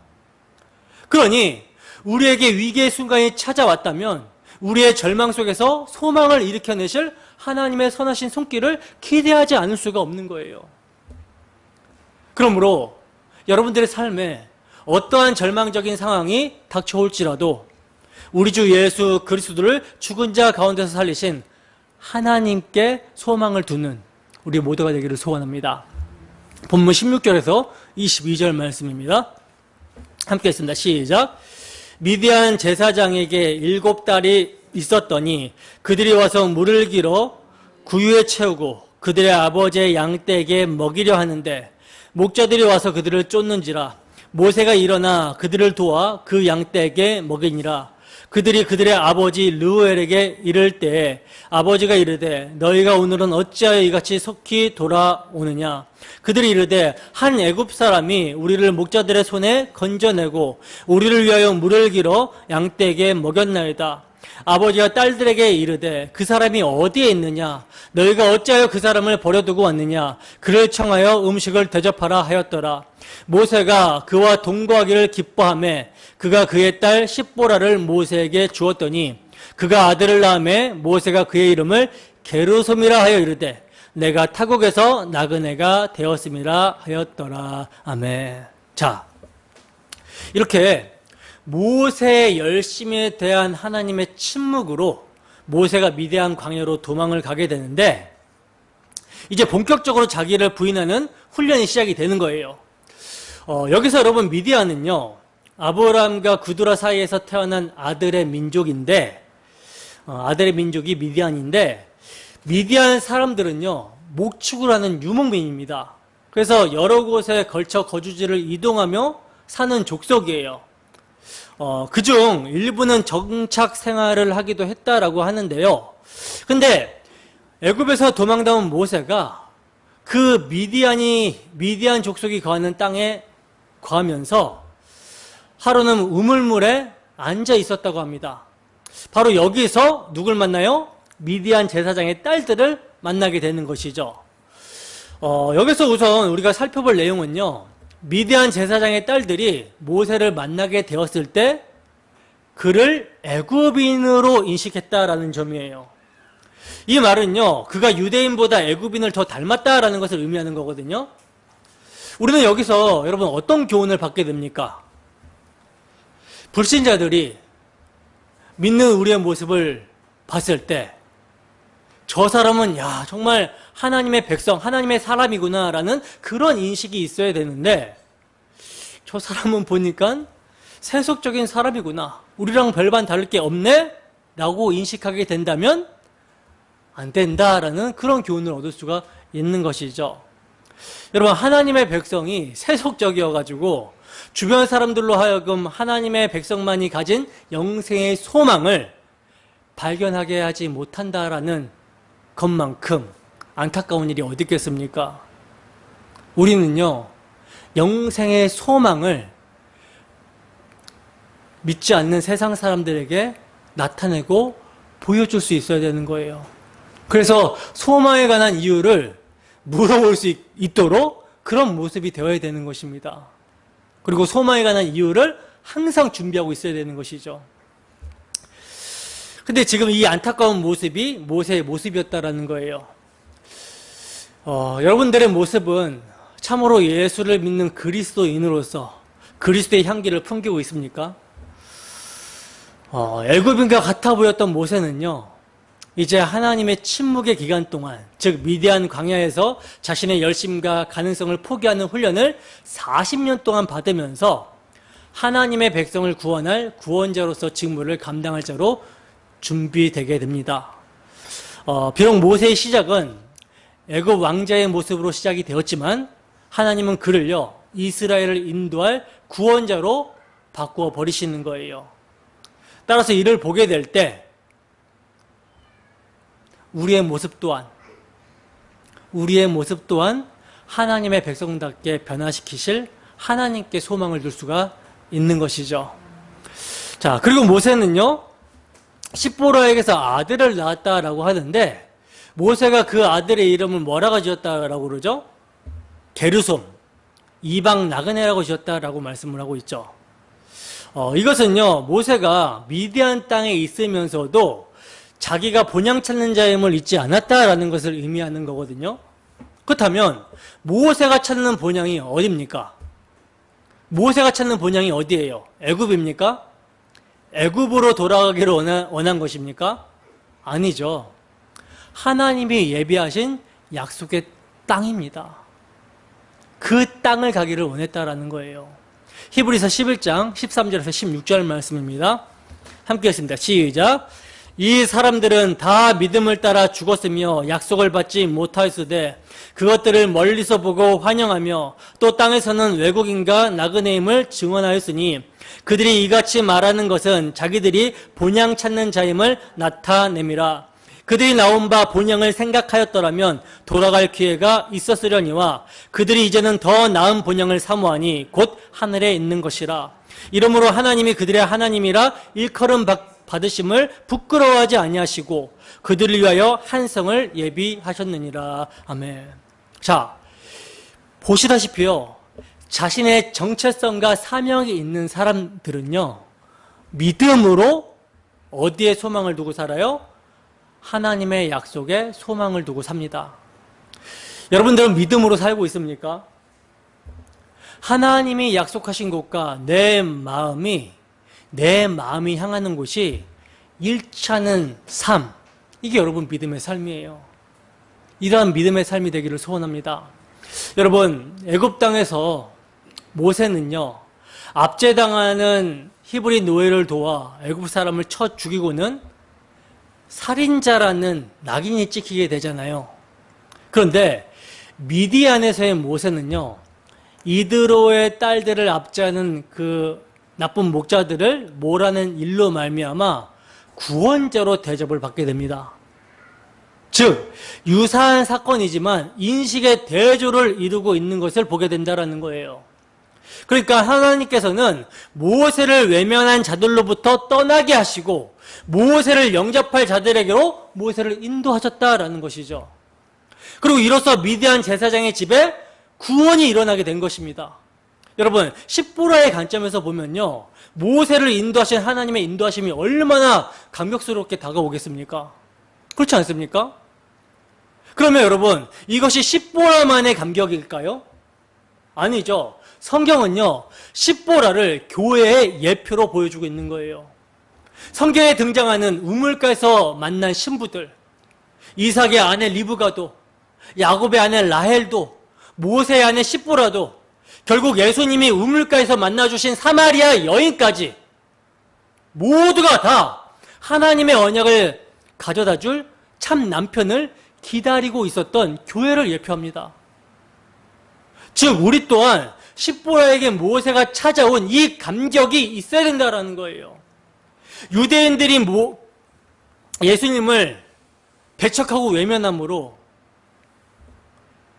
그러니 우리에게 위기의 순간이 찾아왔다면 우리의 절망 속에서 소망을 일으켜내실 하나님의 선하신 손길을 기대하지 않을 수가 없는 거예요. 그러므로 여러분들의 삶에 어떠한 절망적인 상황이 닥쳐올지라도 우리 주 예수 그리스도를 죽은 자 가운데서 살리신 하나님께 소망을 두는 우리 모두가 되기를 소원합니다. 본문 16절에서 22절 말씀입니다. 함께 했습니다. 시작. 미디안 제사장에게 7달이 있었더니 그들이 와서 물을 길어 구유에 채우고 그들의 아버지의 양떼에게 먹이려 하는데 목자들이 와서 그들을 쫓는지라. 모세가 일어나 그들을 도와 그 양떼에게 먹이니라. 그들이 그들의 아버지 르우엘에게 이를 때에 아버지가 이르되 너희가 오늘은 어찌하여 이같이 속히 돌아오느냐. 그들이 이르되 한 애굽 사람이 우리를 목자들의 손에 건져내고 우리를 위하여 물을 길어 양떼에게 먹였나이다. 아버지가 딸들에게 이르되 그 사람이 어디에 있느냐. 너희가 어찌하여 그 사람을 버려두고 왔느냐. 그를 청하여 음식을 대접하라 하였더라. 모세가 그와 동거하기를 기뻐하며 그가 그의 딸 십보라를 모세에게 주었더니 그가 아들을 낳음에 모세가 그의 이름을 게르솜이라 하여 이르되 내가 타국에서 나그네가 되었음이라 하였더라. 아멘. 자, 이렇게 모세의 열심에 대한 하나님의 침묵으로 모세가 미디안 광야로 도망을 가게 되는데, 이제 본격적으로 자기를 부인하는 훈련이 시작이 되는 거예요. 여기서 여러분, 미디안은요, 아브라함과 그두라 사이에서 태어난 아들의 민족인데, 아들의 민족이 미디안인데, 미디안 사람들은요, 목축을 하는 유목민입니다. 그래서 여러 곳에 걸쳐 거주지를 이동하며 사는 족속이에요. 그중 일부는 정착 생활을 하기도 했다라고 하는데요. 근데 애굽에서 도망다운 모세가 그 미디안 족속이 거하는 땅에 거하면서 하루는 우물물에 앉아 있었다고 합니다. 바로 여기서 누굴 만나요? 미디안 제사장의 딸들을 만나게 되는 것이죠. 여기서 우선 우리가 살펴볼 내용은요, 미디안 제사장의 딸들이 모세를 만나게 되었을 때 그를 애굽인으로 인식했다라는 점이에요. 이 말은요, 그가 유대인보다 애굽인을 더 닮았다라는 것을 의미하는 거거든요. 우리는 여기서 여러분 어떤 교훈을 받게 됩니까? 불신자들이 믿는 우리의 모습을 봤을 때 저 사람은 야 정말 하나님의 백성, 하나님의 사람이구나라는 그런 인식이 있어야 되는데, 저 사람은 보니까 세속적인 사람이구나, 우리랑 별반 다를 게 없네 라고 인식하게 된다면 안 된다라는 그런 교훈을 얻을 수가 있는 것이죠. 여러분, 하나님의 백성이 세속적이어가지고 주변 사람들로 하여금 하나님의 백성만이 가진 영생의 소망을 발견하게 하지 못한다라는 것만큼 안타까운 일이 어디 있겠습니까? 우리는요, 영생의 소망을 믿지 않는 세상 사람들에게 나타내고 보여줄 수 있어야 되는 거예요. 그래서 소망에 관한 이유를 물어볼 수 있도록 그런 모습이 되어야 되는 것입니다. 그리고 소망에 관한 이유를 항상 준비하고 있어야 되는 것이죠. 근데 지금 이 안타까운 모습이 모세의 모습이었다라는 거예요. 여러분들의 모습은 참으로 예수를 믿는 그리스도인으로서 그리스도의 향기를 풍기고 있습니까? 애굽인과 같아 보였던 모세는요, 이제 하나님의 침묵의 기간 동안, 즉 미디안 광야에서 자신의 열심과 가능성을 포기하는 훈련을 40년 동안 받으면서 하나님의 백성을 구원할 구원자로서 직무를 감당할 자로 준비되게 됩니다. 비록 모세의 시작은 애굽 왕자의 모습으로 시작이 되었지만 하나님은 그를요, 이스라엘을 인도할 구원자로 바꾸어 버리시는 거예요. 따라서 이를 보게 될 때 우리의 모습 또한 하나님의 백성답게 변화시키실 하나님께 소망을 둘 수가 있는 것이죠. 자, 그리고 모세는요, 십보라에게서 아들을 낳았다라고 하는데, 모세가 그 아들의 이름을 뭐라고 지었다라고 그러죠? 게르솜, 이방 나그네라고 지었다라고 말씀을 하고 있죠. 이것은요, 모세가 미디안 땅에 있으면서도 자기가 본향 찾는 자임을 잊지 않았다라는 것을 의미하는 거거든요. 그렇다면 모세가 찾는 본향이 어디입니까? 모세가 찾는 본향이 어디예요? 애굽입니까? 애굽으로 돌아가기를 원한 것입니까? 아니죠. 하나님이 예비하신 약속의 땅입니다. 그 땅을 가기를 원했다라는 거예요. 히브리서 11장 13절에서 16절 말씀입니다. 함께 했습니다. 시작. 이 사람들은 다 믿음을 따라 죽었으며 약속을 받지 못하였으되 그것들을 멀리서 보고 환영하며 또 땅에서는 외국인과 나그네임을 증언하였으니 그들이 이같이 말하는 것은 자기들이 본향 찾는 자임을 나타냄이라. 그들이 나온 바 본향을 생각하였더라면 돌아갈 기회가 있었으려니와 그들이 이제는 더 나은 본향을 사모하니 곧 하늘에 있는 것이라. 이러므로 하나님이 그들의 하나님이라 일컬음 받으심을 부끄러워하지 아니하시고 그들을 위하여 한 성을 예비하셨느니라. 아멘. 자, 보시다시피요, 자신의 정체성과 사명이 있는 사람들은요, 믿음으로 어디에 소망을 두고 살아요? 하나님의 약속에 소망을 두고 삽니다. 여러분들은 믿음으로 살고 있습니까? 하나님이 약속하신 곳과 내 마음이 향하는 곳이 일치하는 삶, 이게 여러분 믿음의 삶이에요. 이러한 믿음의 삶이 되기를 소원합니다. 여러분, 애굽 땅에서 모세는요, 압제당하는 히브리 노예를 도와 애굽 사람을 쳐 죽이고는 살인자라는 낙인이 찍히게 되잖아요. 그런데 미디안에서의 모세는요, 이드로의 딸들을 압제하는 그 나쁜 목자들을 몰아낸 일로 말미암아 구원자로 대접을 받게 됩니다. 즉, 유사한 사건이지만 인식의 대조를 이루고 있는 것을 보게 된다는 거예요. 그러니까 하나님께서는 모세를 외면한 자들로부터 떠나게 하시고 모세를 영접할 자들에게로 모세를 인도하셨다라는 것이죠. 그리고 이로써 미디안 제사장의 집에 구원이 일어나게 된 것입니다. 여러분, 십보라의 관점에서 보면요, 모세를 인도하신 하나님의 인도하심이 얼마나 감격스럽게 다가오겠습니까? 그렇지 않습니까? 그러면 여러분, 이것이 십보라만의 감격일까요? 아니죠. 성경은요, 십보라를 교회의 예표로 보여주고 있는 거예요. 성경에 등장하는 우물가에서 만난 신부들, 이삭의 아내 리브가도, 야곱의 아내 라헬도, 모세의 아내 십보라도, 결국 예수님이 우물가에서 만나주신 사마리아 여인까지 모두가 다 하나님의 언약을 가져다 줄 참 남편을 기다리고 있었던 교회를 예표합니다. 즉 우리 또한 십보라에게 모세가 찾아온 이 감격이 있어야 된다는 거예요. 유대인들이 예수님을 배척하고 외면함으로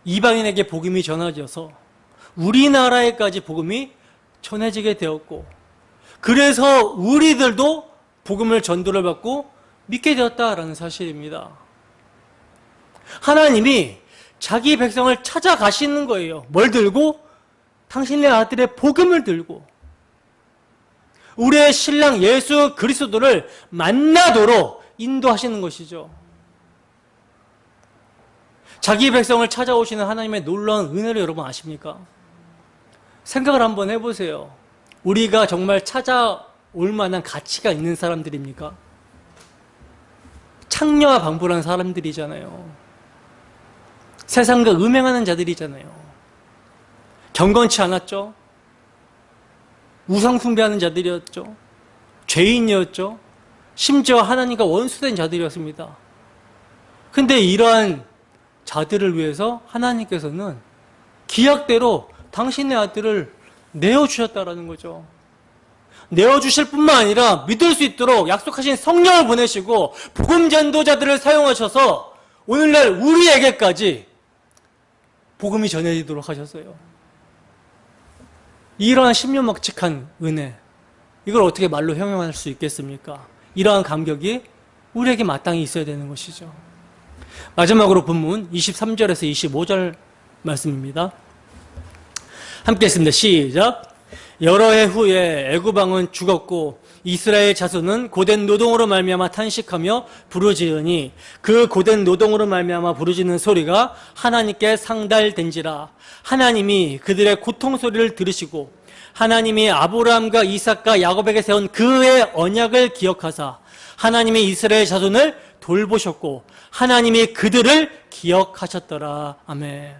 이방인에게 복음이 전해져서 우리나라에까지 복음이 전해지게 되었고, 그래서 우리들도 복음을 전도를 받고 믿게 되었다라는 사실입니다. 하나님이 자기 백성을 찾아가시는 거예요. 뭘 들고? 당신의 아들의 복음을 들고 우리의 신랑 예수 그리스도를 만나도록 인도하시는 것이죠. 자기 백성을 찾아오시는 하나님의 놀라운 은혜를 여러분 아십니까? 생각을 한번 해보세요. 우리가 정말 찾아올 만한 가치가 있는 사람들입니까? 창녀와 방불한 사람들이잖아요. 세상과 음행하는 자들이잖아요. 경건치 않았죠? 우상 숭배하는 자들이었죠. 죄인이었죠. 심지어 하나님과 원수된 자들이었습니다. 근데 이러한 자들을 위해서 하나님께서는 기약대로 당신의 아들을 내어주셨다라는 거죠. 내어주실 뿐만 아니라 믿을 수 있도록 약속하신 성령을 보내시고 복음 전도자들을 사용하셔서 오늘날 우리에게까지 복음이 전해지도록 하셨어요. 이러한 신묘막측한 은혜, 이걸 어떻게 말로 형용할 수 있겠습니까? 이러한 감격이 우리에게 마땅히 있어야 되는 것이죠. 마지막으로 본문 23절에서 25절 말씀입니다. 함께 했습니다. 시작. 여러 해 후에 애굽 왕은 죽었고 이스라엘 자손은 고된 노동으로 말미암아 탄식하며 부르짖으니 그 고된 노동으로 말미암아 부르짖는 소리가 하나님께 상달된지라. 하나님이 그들의 고통 소리를 들으시고 하나님이 아브라함과 이삭과 야곱에게 세운 그의 언약을 기억하사 하나님이 이스라엘 자손을 돌보셨고 하나님이 그들을 기억하셨더라. 아멘.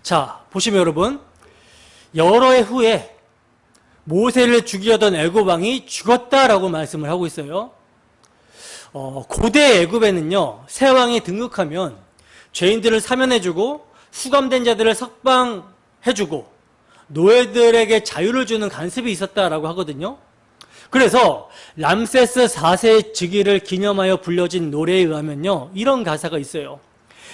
자, 보시면 여러분, 여러 해 후에 모세를 죽이려던 애굽 왕이 죽었다라고 말씀을 하고 있어요. 고대 애굽에는요, 새 왕이 등극하면 죄인들을 사면해주고 수감된 자들을 석방해주고 노예들에게 자유를 주는 간섭이 있었다라고 하거든요. 그래서 람세스 4세의 즉위를 기념하여 불려진 노래에 의하면요, 이런 가사가 있어요.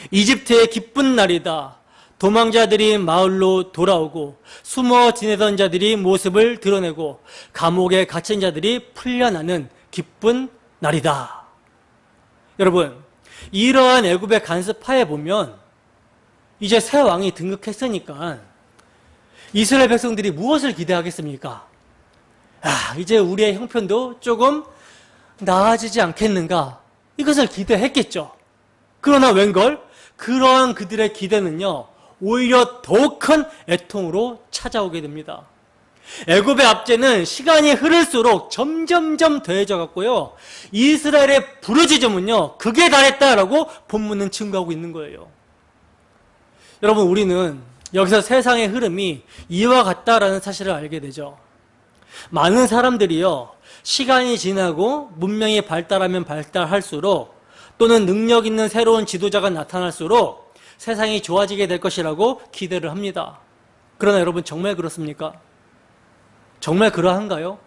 이집트의 기쁜 날이다. 도망자들이 마을로 돌아오고 숨어 지내던 자들이 모습을 드러내고 감옥에 갇힌 자들이 풀려나는 기쁜 날이다. 여러분, 이러한 애굽의 간섭하에 보면 이제 새 왕이 등극했으니까 이스라엘 백성들이 무엇을 기대하겠습니까? 이제 우리의 형편도 조금 나아지지 않겠는가? 이것을 기대했겠죠. 그러나 웬걸? 그러한 그들의 기대는요, 오히려 더 큰 애통으로 찾아오게 됩니다. 애굽의 압제는 시간이 흐를수록 점점점 더해져 갔고요. 이스라엘의 부르짖음은요, 극에 달했다라고 본문은 증거하고 있는 거예요. 여러분, 우리는 여기서 세상의 흐름이 이와 같다라는 사실을 알게 되죠. 많은 사람들이요, 시간이 지나고 문명이 발달하면 발달할수록 또는 능력 있는 새로운 지도자가 나타날수록 세상이 좋아지게 될 것이라고 기대를 합니다. 그러나 여러분, 정말 그렇습니까? 정말 그러한가요?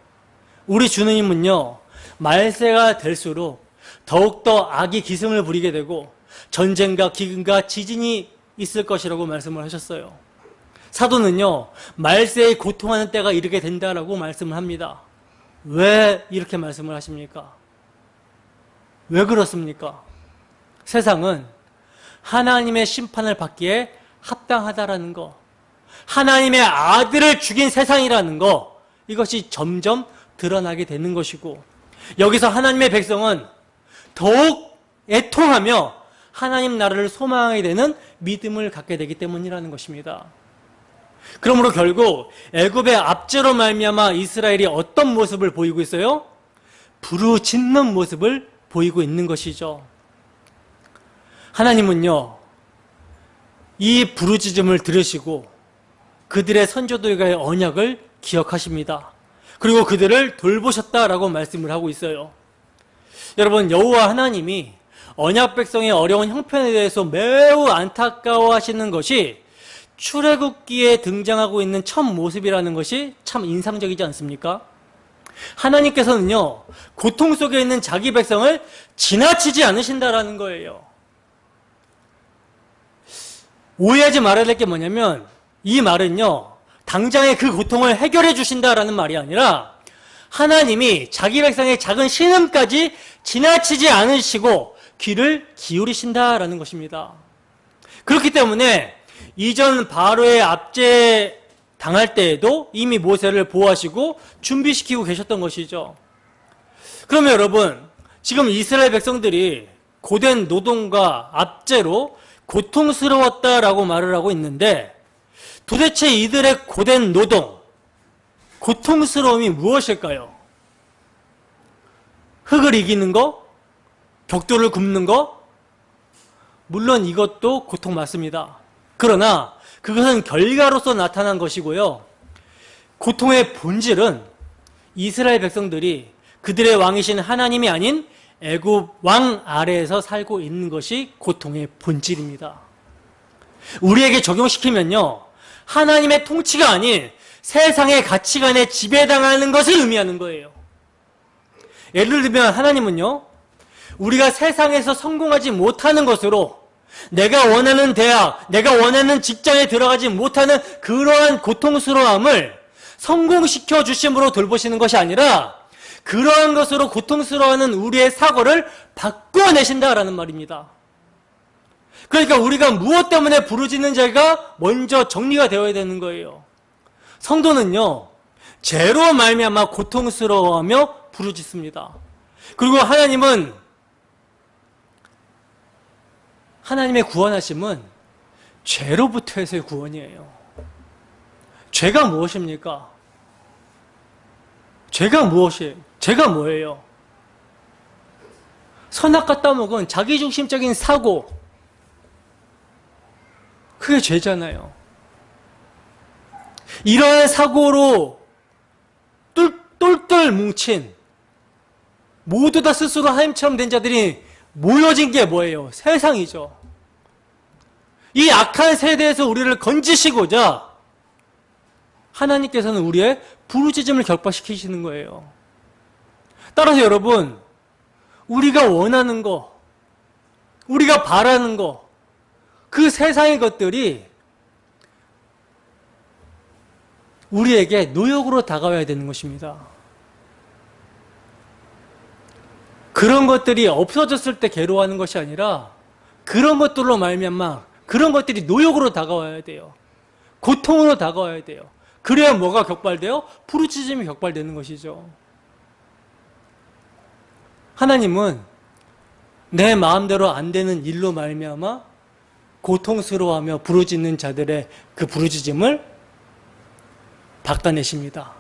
우리 주님은요, 말세가 될수록 더욱더 악이 기승을 부리게 되고 전쟁과 기근과 지진이 있을 것이라고 말씀을 하셨어요. 사도는요, 말세에 고통하는 때가 이르게 된다라고 말씀을 합니다. 왜 이렇게 말씀을 하십니까? 왜 그렇습니까? 세상은 하나님의 심판을 받기에 합당하다라는 거, 하나님의 아들을 죽인 세상이라는 거, 이것이 점점 드러나게 되는 것이고, 여기서 하나님의 백성은 더욱 애통하며 하나님 나라를 소망하게 되는 믿음을 갖게 되기 때문이라는 것입니다. 그러므로 결국 애굽의 압제로 말미암아 이스라엘이 어떤 모습을 보이고 있어요? 부르짖는 모습을 보이고 있는 것이죠. 하나님은요, 이 부르짖음을 들으시고 그들의 선조들과의 언약을 기억하십니다. 그리고 그들을 돌보셨다라고 말씀을 하고 있어요. 여러분, 여호와 하나님이 언약 백성의 어려운 형편에 대해서 매우 안타까워하시는 것이 출애굽기에 등장하고 있는 첫 모습이라는 것이 참 인상적이지 않습니까? 하나님께서는요, 고통 속에 있는 자기 백성을 지나치지 않으신다라는 거예요. 오해하지 말아야 될 게 뭐냐면, 이 말은요, 당장의 그 고통을 해결해 주신다라는 말이 아니라 하나님이 자기 백성의 작은 신음까지 지나치지 않으시고 귀를 기울이신다라는 것입니다. 그렇기 때문에 이전 바로의 압제 당할 때에도 이미 모세를 보호하시고 준비시키고 계셨던 것이죠. 그러면 여러분, 지금 이스라엘 백성들이 고된 노동과 압제로 고통스러웠다라고 말을 하고 있는데, 도대체 이들의 고된 노동, 고통스러움이 무엇일까요? 흙을 이기는 거? 벽돌을 굽는 거? 물론 이것도 고통 맞습니다. 그러나 그것은 결과로서 나타난 것이고요. 고통의 본질은 이스라엘 백성들이 그들의 왕이신 하나님이 아닌 애굽 왕 아래에서 살고 있는 것이 고통의 본질입니다. 우리에게 적용시키면요, 하나님의 통치가 아닌 세상의 가치관에 지배당하는 것을 의미하는 거예요. 예를 들면 하나님은요, 우리가 세상에서 성공하지 못하는 것으로 내가 원하는 대학, 내가 원하는 직장에 들어가지 못하는 그러한 고통스러움을 성공시켜 주심으로 돌보시는 것이 아니라 그러한 것으로 고통스러워하는 우리의 사고를 바꿔내신다라는 말입니다. 그러니까 우리가 무엇 때문에 부르짖는지가 먼저 정리가 되어야 되는 거예요. 성도는요, 죄로 말미암아 고통스러워하며 부르짖습니다. 그리고 하나님의 구원하심은 죄로부터에서의 구원이에요. 죄가 무엇입니까? 죄가 뭐예요? 선악과 따먹은 자기중심적인 사고, 그게 죄잖아요. 이러한 사고로 똘똘 뭉친, 모두 다 스스로 하나님처럼 된 자들이 모여진 게 뭐예요? 세상이죠. 이 악한 세대에서 우리를 건지시고자 하나님께서는 우리의 부르짖음을 격발시키시는 거예요. 따라서 여러분, 우리가 원하는 거, 우리가 바라는 거, 그 세상의 것들이 우리에게 노역으로 다가와야 되는 것입니다. 그런 것들이 없어졌을 때 괴로워하는 것이 아니라 그런 것들로 말미암아 그런 것들이 노역으로 다가와야 돼요. 고통으로 다가와야 돼요. 그래야 뭐가 격발돼요? 부르짖음이 격발되는 것이죠. 하나님은 내 마음대로 안 되는 일로 말미암아 고통스러워하며 부르짖는 자들의 그 부르짖음을 닦아내십니다.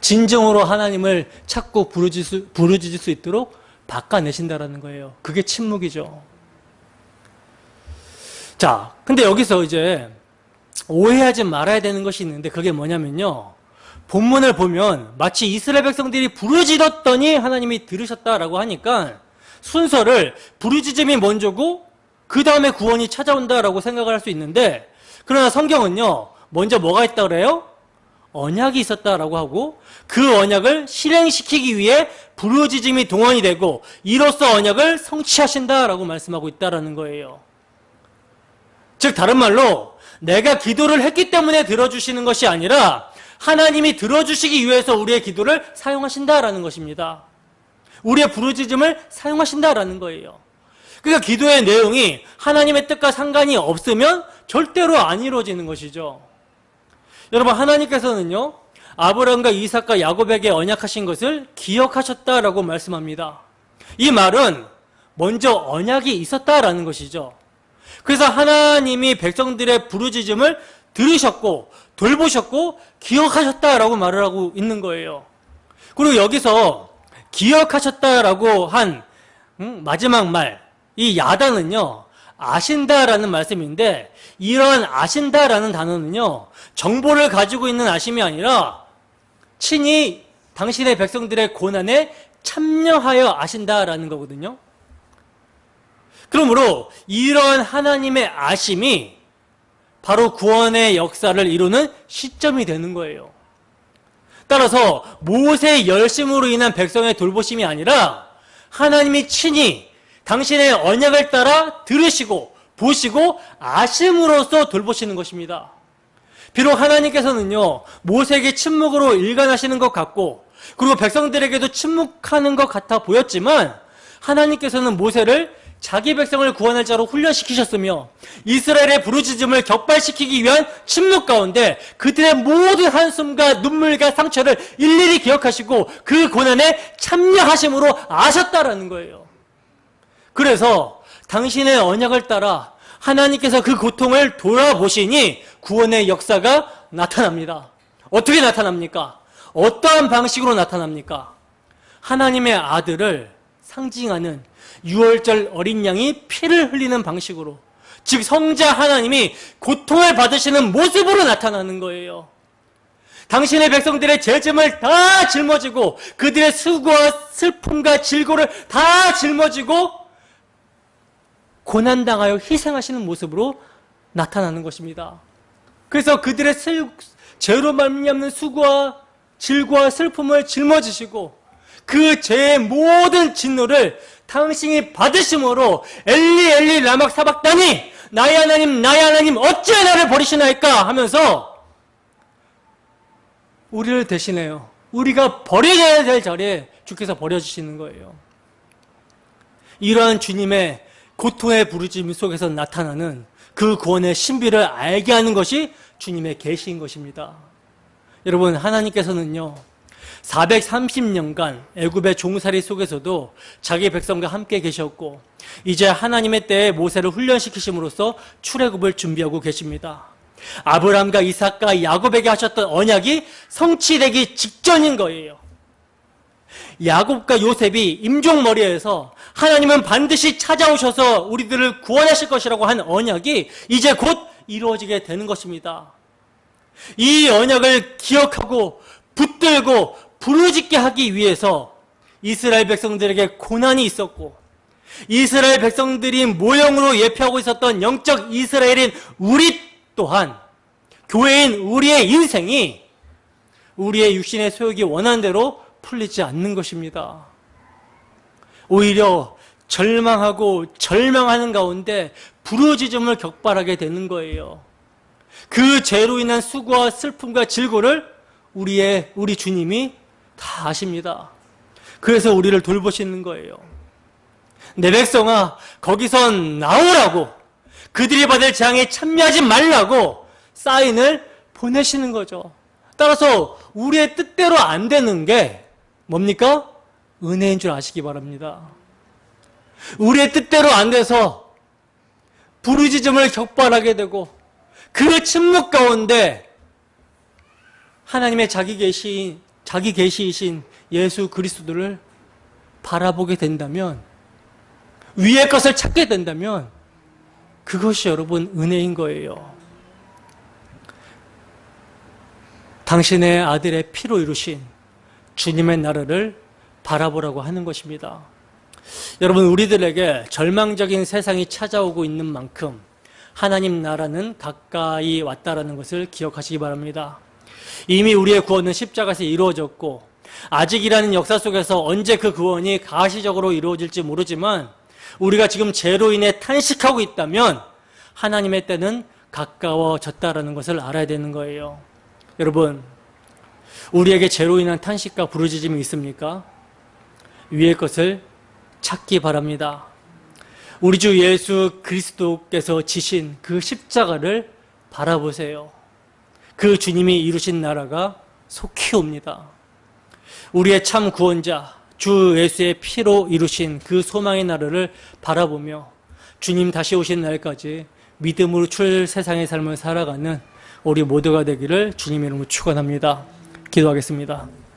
진정으로 하나님을 찾고 부르짖을 수 있도록 닦아내신다라는 거예요. 그게 침묵이죠. 자, 근데 여기서 이제 오해하지 말아야 되는 것이 있는데 그게 뭐냐면요. 본문을 보면 마치 이스라엘 백성들이 부르짖었더니 하나님이 들으셨다라고 하니까 순서를 부르짖음이 먼저고 그 다음에 구원이 찾아온다라고 생각을 할 수 있는데, 그러나 성경은요, 먼저 뭐가 있다 그래요? 언약이 있었다라고 하고 그 언약을 실행시키기 위해 부르짖음이 동원이 되고 이로써 언약을 성취하신다라고 말씀하고 있다라는 거예요. 즉 다른 말로 내가 기도를 했기 때문에 들어주시는 것이 아니라 하나님이 들어주시기 위해서 우리의 기도를 사용하신다라는 것입니다. 우리의 부르짖음을 사용하신다라는 거예요. 그러니까 기도의 내용이 하나님의 뜻과 상관이 없으면 절대로 안 이루어지는 것이죠. 여러분, 하나님께서는요, 아브라함과 이삭과 야곱에게 언약하신 것을 기억하셨다라고 말씀합니다. 이 말은 먼저 언약이 있었다라는 것이죠. 그래서 하나님이 백성들의 부르짖음을 들으셨고 돌보셨고 기억하셨다라고 말을 하고 있는 거예요. 그리고 여기서 기억하셨다라고 한 마지막 말, 이 야단은요, 아신다라는 말씀인데, 이런 아신다라는 단어는요, 정보를 가지고 있는 아심이 아니라 친히 당신의 백성들의 고난에 참여하여 아신다라는 거거든요. 그러므로 이런 하나님의 아심이 바로 구원의 역사를 이루는 시점이 되는 거예요. 따라서 모세의 열심으로 인한 백성의 돌보심이 아니라 하나님이 친히 당신의 언약을 따라 들으시고 보시고 아심으로써 돌보시는 것입니다. 비록 하나님께서는요, 모세에게 침묵으로 일관하시는 것 같고 그리고 백성들에게도 침묵하는 것 같아 보였지만 하나님께서는 모세를 자기 백성을 구원할 자로 훈련시키셨으며 이스라엘의 부르짖음을 격발시키기 위한 침묵 가운데 그들의 모든 한숨과 눈물과 상처를 일일이 기억하시고 그 고난에 참여하심으로 아셨다라는 거예요. 그래서 당신의 언약을 따라 하나님께서 그 고통을 돌아보시니 구원의 역사가 나타납니다. 어떻게 나타납니까? 어떠한 방식으로 나타납니까? 하나님의 아들을 상징하는 유월절 어린 양이 피를 흘리는 방식으로, 즉 성자 하나님이 고통을 받으시는 모습으로 나타나는 거예요. 당신의 백성들의 죄짐을 다 짊어지고 그들의 수고와 슬픔과 질고를 다 짊어지고 고난당하여 희생하시는 모습으로 나타나는 것입니다. 그래서 그들의 죄로 말미암는 수고와 질고와 슬픔을 짊어지시고 그 죄의 모든 진노를 당신이 받으심으로 엘리 엘리 라막 사박다니 나의 하나님 어찌 나를 버리시나이까 하면서 우리를 대신해요. 우리가 버려야 될 자리에 주께서 버려주시는 거예요. 이러한 주님의 고통의 부르짖음 속에서 나타나는 그 구원의 신비를 알게 하는 것이 주님의 계시인 것입니다. 여러분, 하나님께서는요 430년간 애굽의 종살이 속에서도 자기 백성과 함께 계셨고 이제 하나님의 때에 모세를 훈련시키심으로써 출애굽을 준비하고 계십니다. 아브라함과 이삭과 야곱에게 하셨던 언약이 성취되기 직전인 거예요. 야곱과 요셉이 임종머리에서 하나님은 반드시 찾아오셔서 우리들을 구원하실 것이라고 한 언약이 이제 곧 이루어지게 되는 것입니다. 이 언약을 기억하고 붙들고 부르짖게 하기 위해서 이스라엘 백성들에게 고난이 있었고 이스라엘 백성들이 모형으로 예표하고 있었던 영적 이스라엘인 우리 또한 교회인 우리의 인생이 우리의 육신의 소욕이 원하는 대로 풀리지 않는 것입니다. 오히려 절망하고 절망하는 가운데 부르짖음을 격발하게 되는 거예요. 그 죄로 인한 수고와 슬픔과 질고를 우리 주님이 다 아십니다. 그래서 우리를 돌보시는 거예요. 내 백성아, 거기서 나오라고, 그들이 받을 재앙에 참여하지 말라고 사인을 보내시는 거죠. 따라서 우리의 뜻대로 안 되는 게 뭡니까? 은혜인 줄 아시기 바랍니다. 우리의 뜻대로 안 돼서 부르짖음을 격발하게 되고 그 침묵 가운데 하나님의 자기 계시이신 예수 그리스도를 바라보게 된다면, 위의 것을 찾게 된다면 그것이 여러분 은혜인 거예요. 당신의 아들의 피로 이루신 주님의 나라를 바라보라고 하는 것입니다. 여러분, 우리들에게 절망적인 세상이 찾아오고 있는 만큼 하나님 나라는 가까이 왔다라는 것을 기억하시기 바랍니다. 이미 우리의 구원은 십자가에서 이루어졌고, 아직이라는 역사 속에서 언제 그 구원이 가시적으로 이루어질지 모르지만 우리가 지금 죄로 인해 탄식하고 있다면 하나님의 때는 가까워졌다라는 것을 알아야 되는 거예요. 여러분, 우리에게 죄로 인한 탄식과 부르짖음이 있습니까? 위의 것을 찾기 바랍니다. 우리 주 예수 그리스도께서 지신 그 십자가를 바라보세요. 그 주님이 이루신 나라가 속히 옵니다. 우리의 참 구원자 주 예수의 피로 이루신 그 소망의 나라를 바라보며 주님 다시 오신 날까지 믿음으로 세상의 삶을 살아가는 우리 모두가 되기를 주님의 이름으로 축원합니다. 기도하겠습니다.